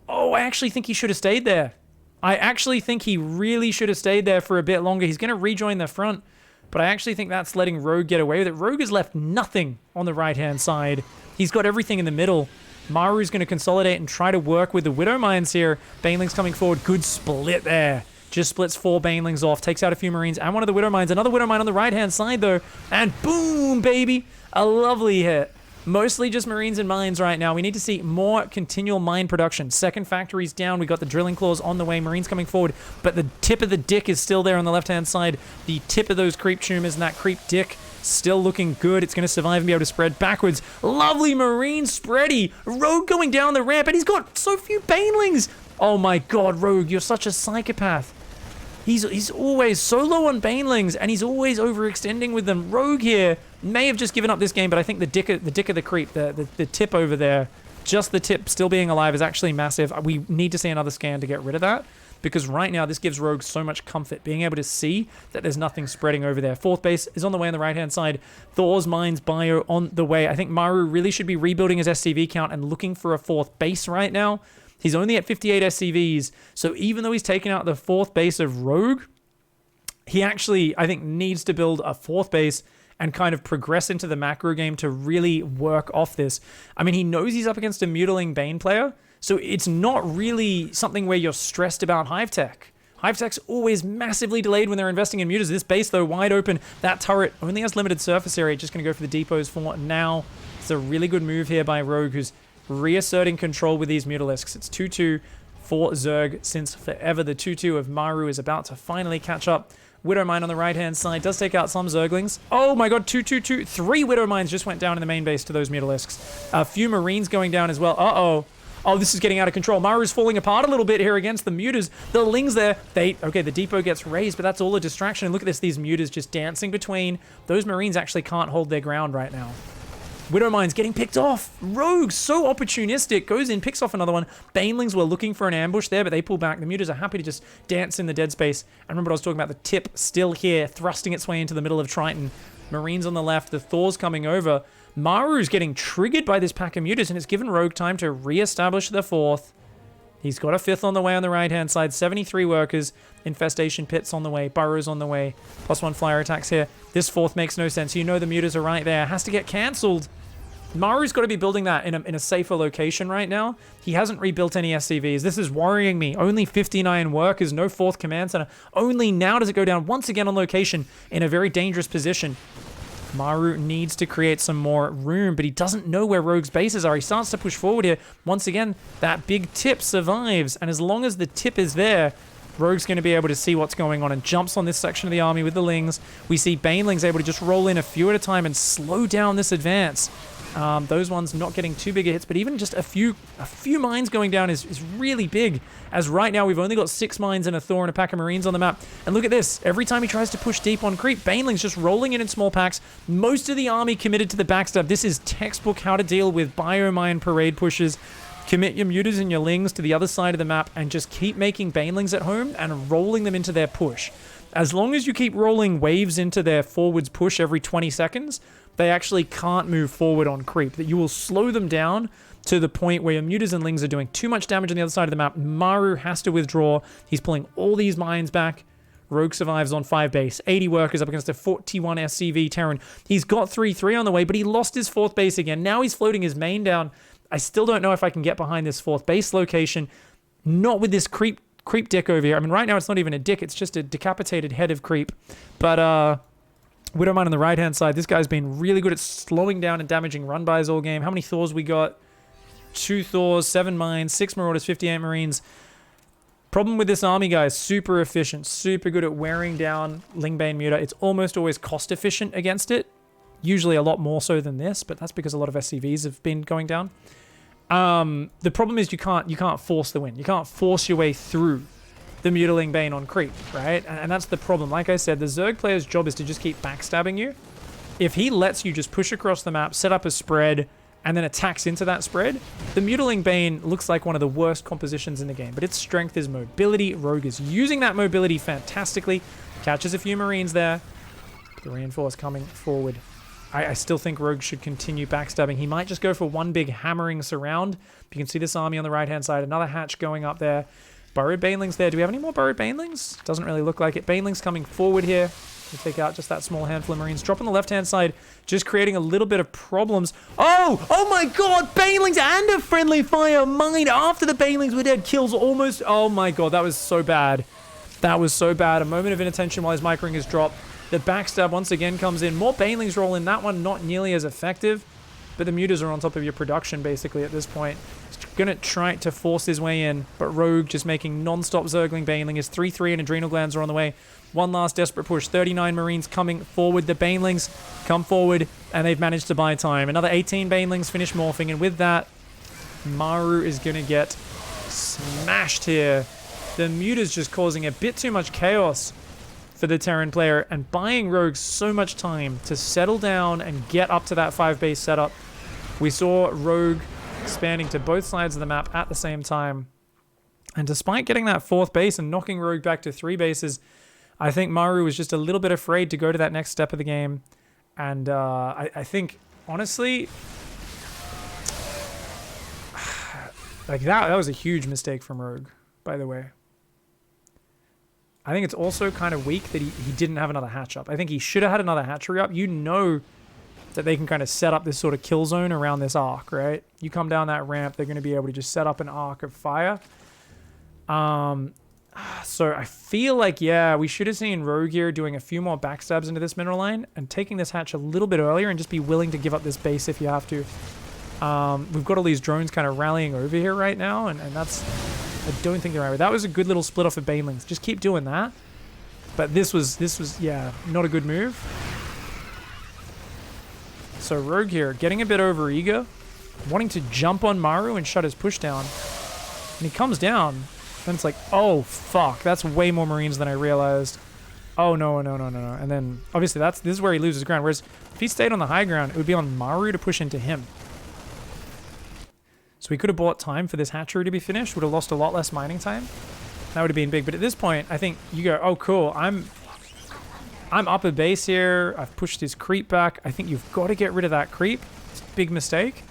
Oh, I actually think he should have stayed there. I actually think he really should have stayed there for a bit longer. He's going to rejoin the front, but I actually think that's letting Rogue get away with it. Rogue has left nothing on the right-hand side. He's got everything in the middle. Maru's going to consolidate and try to work with the Widow Mines here. Banelings coming forward. Good split there. Just splits 4 Banelings off. Takes out a few Marines and one of the Widow Mines. Another Widow Mine on the right-hand side, though. And boom, baby. A lovely hit. Mostly just Marines and mines right now. We need to see more continual mine production. 2nd factory's down. We got the drilling claws on the way. Marines coming forward. But the tip of the dick is still there on the left-hand side. The tip of those creep tumors and that creep dick still looking good. It's going to survive and be able to spread backwards. Lovely Marine spready. Rogue going down the ramp. And he's got so few Banelings. Oh my god, Rogue. You're such a psychopath. He's always so low on Banelings, and he's always overextending with them. Rogue here may have just given up this game, but I think the dick of the creep, the tip over there, just the tip still being alive is actually massive. We need to see another scan to get rid of that, because right now this gives Rogue so much comfort, being able to see that there's nothing spreading over there. 4th base is on the way on the right-hand side. Thor's Mines bio on the way. I think Maru really should be rebuilding his SCV count and looking for a 4th base right now. He's only at 58 SCVs, so even though he's taken out the 4th base of Rogue, he actually, I think, needs to build a 4th base and kind of progress into the macro game to really work off this. I mean, he knows he's up against a Mutiling Bane player, so it's not really something where you're stressed about Hive Tech. Hive Tech's always massively delayed when they're investing in mutas. This base, though, wide open. That turret only has limited surface area. Just going to go for the depots for now. It's a really good move here by Rogue, who's reasserting control with these Mutalisks. It's 2-2 for Zerg since forever. The 2-2 of Maru is about to finally catch up. Widowmine on the right-hand side does take out some Zerglings. Oh my god, 2-2-2. 3 Widowmines just went down in the main base to those Mutalisks. A few Marines going down as well. Uh-oh. Oh, this is getting out of control. Maru's falling apart a little bit here against the mutas. The Lings there, okay, the depot gets raised, but that's all a distraction. And look at this, these mutas just dancing between. Those Marines actually can't hold their ground right now. Widowmine's getting picked off. Rogue, so opportunistic, goes in, picks off another one. Banelings were looking for an ambush there, but they pull back. The mutas are happy to just dance in the dead space. And remember what I was talking about, the tip still here, thrusting its way into the middle of Triton. Marines on the left, the Thor's coming over. Maru's getting triggered by this pack of mutas, and it's given Rogue time to re-establish the 4th. He's got a 5th on the way on the right-hand side. 73 workers. Infestation pits on the way. Burrows on the way. +1 flyer attacks here. This 4th makes no sense. You know the mutas are right there. Has to get cancelled. Maru's got to be building that in a safer location right now. He hasn't rebuilt any SCVs. This is worrying me. Only 59 workers. No 4th command center. Only now does it go down once again on location in a very dangerous position. Maru needs to create some more room, but he doesn't know where Rogue's bases are. He starts to push forward here. Once again, that big tip survives, and as long as the tip is there, Rogue's going to be able to see what's going on and jumps on this section of the army with the Lings. We see Banelings able to just roll in a few at a time and slow down this advance. Those ones not getting too big a hits, but even just a few mines going down is really big. As right now, we've only got 6 mines and a Thor and a pack of Marines on the map. And look at this. Every time he tries to push deep on creep, Baneling's just rolling in small packs. Most of the army committed to the backstab. This is textbook how to deal with biomine parade pushes. Commit your mutas and your Lings to the other side of the map and just keep making Banelings at home and rolling them into their push. As long as you keep rolling waves into their forwards push every 20 seconds, they actually can't move forward on creep. That you will slow them down to the point where your mutas and Lings are doing too much damage on the other side of the map. Maru has to withdraw. He's pulling all these mines back. Rogue survives on 5 base. 80 workers up against a 41 SCV Terran. He's got 3-3 on the way, but he lost his 4th base again. Now he's floating his main down. I still don't know if I can get behind this 4th base location. Not with this creep dick over here. I mean, right now it's not even a dick. It's just a decapitated head of creep. But, Widowmine on the right-hand side. This guy's been really good at slowing down and damaging run-bys all game. How many Thors we got? 2 Thors, 7 mines, 6 Marauders, 58 Marines. Problem with this army, guys, super efficient, super good at wearing down Lingbane Muta. It's almost always cost-efficient against it. Usually a lot more so than this, but that's because a lot of SCVs have been going down. The problem is you can't force the win. You can't force your way through the Mutiling Bane on creep, right? And that's the problem. Like I said, the Zerg player's job is to just keep backstabbing you. If he lets you just push across the map, set up a spread, and then attacks into that spread, the Mutiling Bane looks like one of the worst compositions in the game, but its strength is mobility. Rogue is using that mobility fantastically. Catches a few Marines there. The reinforce coming forward. I still think Rogue should continue backstabbing. He might just go for one big hammering surround. You can see this army on the right-hand side. Another hatch going up there. Burrowed Banelings there. Do we have any more Burrowed Banelings? Doesn't really look like it. Banelings coming forward here. We take out just that small handful of Marines. Drop on the left-hand side, just creating a little bit of problems. Oh! Oh my god! Banelings and a friendly fire mine after the Banelings were dead. Kills almost... Oh my god, that was so bad. That was so bad. A moment of inattention while his micro-ring is dropped. The backstab once again comes in. More Banelings roll in. That one not nearly as effective. But the mutas are on top of your production, basically, at this point. He's going to try to force his way in. But Rogue just making non-stop Zergling Baneling. His 3-3 and Adrenal Glands are on the way. One last desperate push. 39 Marines coming forward. The Banelings come forward, and they've managed to buy time. Another 18 Banelings finish morphing. And with that, Maru is going to get smashed here. The mutas just causing a bit too much chaos for the Terran player and buying Rogue so much time to settle down and get up to that 5-base setup. We saw Rogue expanding to both sides of the map at the same time. And despite getting that 4th base and knocking Rogue back to 3 bases, I think Maru was just a little bit afraid to go to that next step of the game. And I think, honestly, like that was a huge mistake from Rogue, by the way. I think it's also kind of weak that he didn't have another hatch up. I think he should have had another hatchery up. You know that they can kind of set up this sort of kill zone around this arc, right? You come down that ramp, they're going to be able to just set up an arc of fire. So I feel like, yeah, we should have seen Rogue here doing a few more backstabs into this mineral line and taking this hatch a little bit earlier and just be willing to give up this base if you have to. We've got all these drones kind of rallying over here right now, and that's... I don't think they're right. That was a good little split off of banelings. Just keep doing that. But this was, yeah, not a good move. So Rogue here, getting a bit over eager, wanting to jump on Maru and shut his push down. And he comes down, and it's like, oh, fuck, that's way more Marines than I realized. Oh, no. And then, obviously, this is where he loses ground. Whereas, if he stayed on the high ground, it would be on Maru to push into him. So we could have bought time for this hatchery to be finished, would have lost a lot less mining time. That would have been big. But at this point, I think you go, oh, cool, I'm up a base here. I've pushed his creep back. I think you've got to get rid of that creep. It's a big mistake.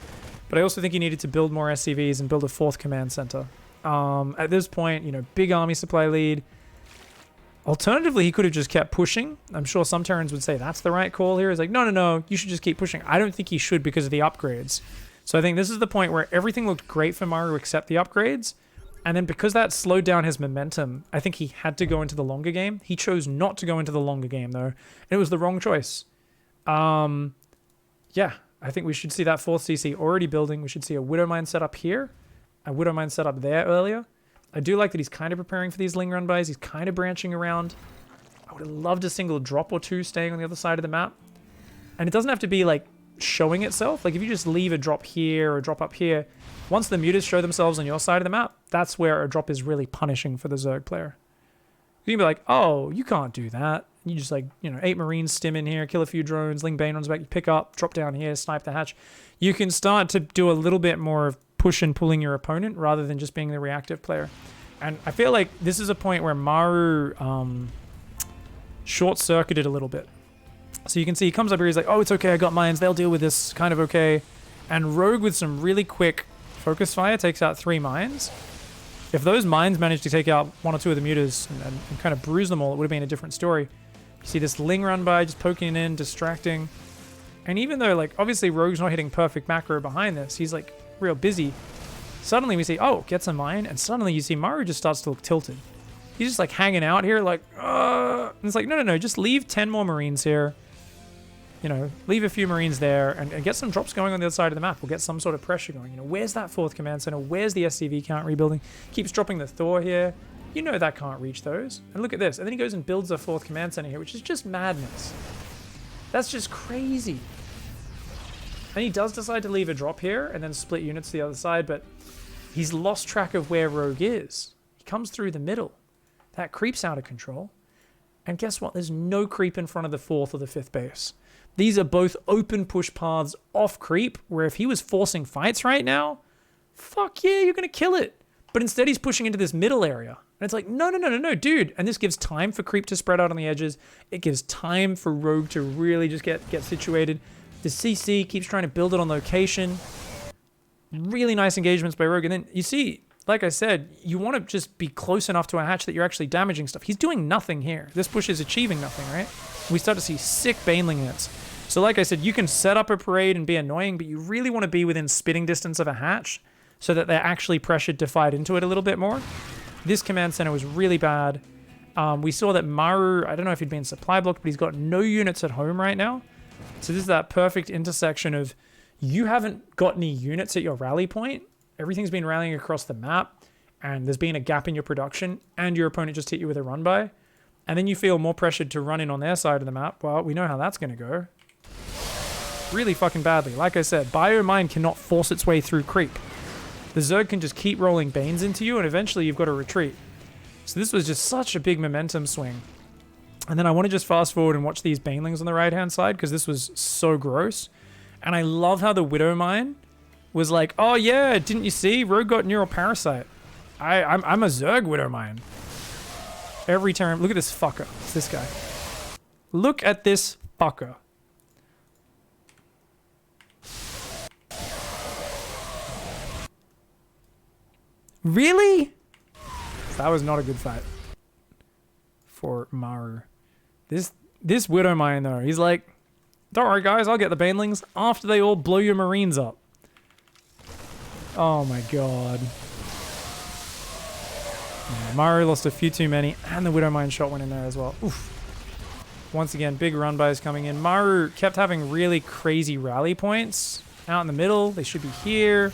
But I also think you needed to build more SCVs and build a 4th command center. At this point, you know, big army supply lead. Alternatively, he could have just kept pushing. I'm sure some Terrans would say that's the right call here. He's like, no, you should just keep pushing. I don't think he should because of the upgrades. So I think this is the point where everything looked great for Maru except the upgrades. And then because that slowed down his momentum, I think he had to go into the longer game. He chose not to go into the longer game, though. And it was the wrong choice. Yeah, I think we should see that 4th CC already building. We should see a Widow Mine set up here. A Widow Mine set up there earlier. I do like that he's kind of preparing for these Ling Run buys. He's kind of branching around. I would have loved a single drop or two staying on the other side of the map. And it doesn't have to be, like, showing itself. Like, if you just leave a drop here or a drop up here, once the mutas show themselves on your side of the map, that's where a drop is really punishing for the Zerg player. You can be like, oh, you can't do that. You just, like, you know, 8 Marines stim in here, kill a few drones, Ling Bane runs back, you pick up, drop down here, snipe the hatch. You can start to do a little bit more of push and pulling your opponent rather than just being the reactive player. And I feel like this is a point where Maru short-circuited a little bit. So you can see he comes up here, he's like, oh, it's okay, I got mines, they'll deal with this, kind of okay. And Rogue with some really quick focus fire takes out 3 mines. If those mines managed to take out 1 or 2 of the mutas and kind of bruise them all, it would have been a different story. You see this Ling run by, just poking in, distracting. And even though, like, obviously Rogue's not hitting perfect macro behind this, he's, like, real busy. Suddenly we see, oh, gets a mine, and suddenly you see Maru just starts to look tilted. He's just, like, hanging out here, like, and it's like, no, just leave 10 more Marines here. You know, leave a few Marines there and get some drops going on the other side of the map. We'll get some sort of pressure going. You know, where's that 4th command center? Where's the SCV count rebuilding? Keeps dropping the Thor here. You know that can't reach those. And look at this. And then he goes and builds a 4th command center here, which is just madness. That's just crazy. And he does decide to leave a drop here and then split units to the other side, but he's lost track of where Rogue is. He comes through the middle. That creep's out of control. And guess what? There's no creep in front of the 4th or the 5th base. These are both open push paths off creep, where if he was forcing fights right now, fuck yeah, you're going to kill it. But instead he's pushing into this middle area. And it's like, no, dude. And this gives time for creep to spread out on the edges. It gives time for Rogue to really just get situated. The CC keeps trying to build it on location. Really nice engagements by Rogue. And then you see, like I said, you want to just be close enough to a hatch that you're actually damaging stuff. He's doing nothing here. This push is achieving nothing, right? We start to see sick Baneling hits. So like I said, you can set up a parade and be annoying, but you really want to be within spitting distance of a hatch so that they're actually pressured to fight into it a little bit more. This command center was really bad. We saw that Maru, I don't know if he'd been supply blocked, but he's got no units at home right now. So this is that perfect intersection of you haven't got any units at your rally point. Everything's been rallying across the map, and there's been a gap in your production, and your opponent just hit you with a run by. And then you feel more pressured to run in on their side of the map. Well, we know how that's going to go. Really fucking badly. Like I said, Biomine cannot force its way through creep. The Zerg can just keep rolling Banes into you, and eventually you've got to retreat. So this was just such a big momentum swing. And then I want to just fast forward and watch these Banelings on the right-hand side, because this was so gross. And I love how the Widow Mine was like, oh yeah, didn't you see? Rogue got Neural Parasite. I'm a Zerg Widow Mine. Every turn. Look at this fucker. It's this guy. Look at this fucker. Really? That was not a good fight. for Maru. This Widow Mine, though, he's like, don't worry, guys, I'll get the Banelings after they all blow your Marines up. Oh, my God. Yeah, Maru lost a few too many, and the Widow Mine shot went in there as well. Oof. Once again, big run buys coming in. Maru kept having really crazy rally points out in the middle. They should be here.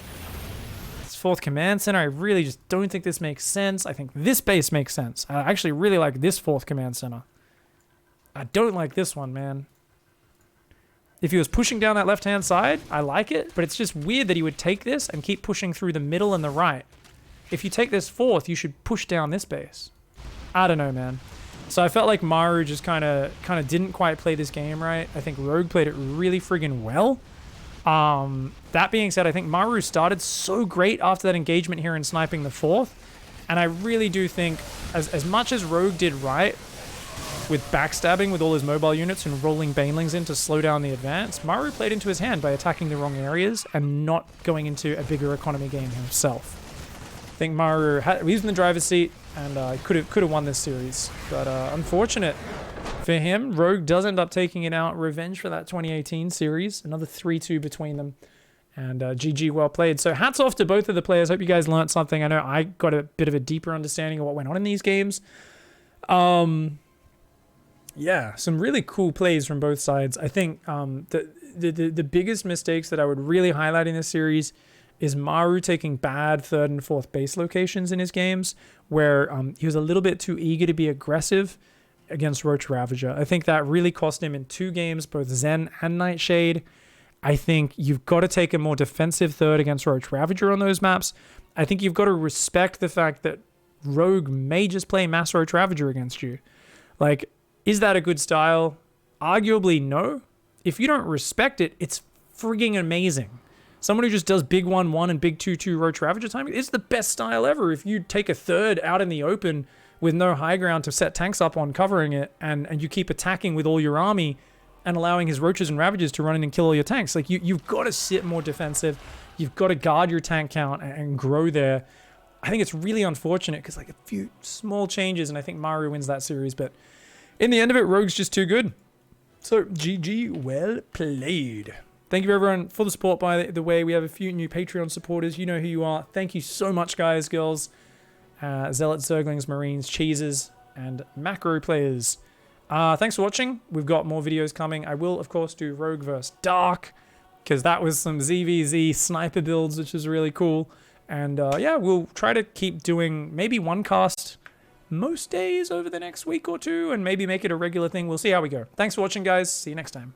This 4th Command Center, I really just don't think this makes sense. I think this base makes sense. I actually really like this 4th Command Center. I don't like this one, man. If he was pushing down that left-hand side, I like it, but it's just weird that he would take this and keep pushing through the middle and the right. If you take this 4th, you should push down this base. I don't know, man. So I felt like Maru just kind of didn't quite play this game right. I think Rogue played it really friggin' well. That being said, I think Maru started so great after that engagement here in sniping the 4th. And I really do think, as much as Rogue did right with backstabbing with all his mobile units and rolling Banelings in to slow down the advance, Maru played into his hand by attacking the wrong areas and not going into a bigger economy game himself. I think Maru he was in the driver's seat and could have won this series, but unfortunate for him. Rogue does end up taking it out. Revenge for that 2018 series. Another 3-2 between them, and GG, well played. So hats off to both of the players. Hope you guys learned something. I know I got a bit of a deeper understanding of what went on in these games. Yeah, some really cool plays from both sides. I think the biggest mistakes that I would really highlight in this series is Maru taking bad 3rd and 4th base locations in his games, where he was a little bit too eager to be aggressive against Roach Ravager. I think that really cost him in 2 games, both Zen and Nightshade. I think you've got to take a more defensive 3rd against Roach Ravager on those maps. I think you've got to respect the fact that Rogue may just play Mass Roach Ravager against you. Like, is that a good style? Arguably, no. If you don't respect it, it's frigging amazing. Someone who just does big 1-1 and big 2-2 Roach Ravager timing, it's the best style ever. If you take a 3rd out in the open with no high ground to set tanks up on covering it, and you keep attacking with all your army and allowing his Roaches and Ravagers to run in and kill all your tanks, like you've got to sit more defensive. You've got to guard your tank count and grow there. I think it's really unfortunate because like a few small changes, and I think Maru wins that series, but in the end of it, Rogue's just too good. So GG, well played. Thank you everyone for the support, by the way. We have a few new Patreon supporters. You know who you are. Thank you so much, guys, girls. Zealots, Zerglings, Marines, Cheeses, and Macro players. Thanks for watching. We've got more videos coming. I will, of course, do Rogue vs. Dark, because that was some ZVZ sniper builds, which is really cool. And yeah, we'll try to keep doing maybe one cast most days over the next week or two, and maybe make it a regular thing. We'll see how we go. Thanks for watching, guys. See you next time.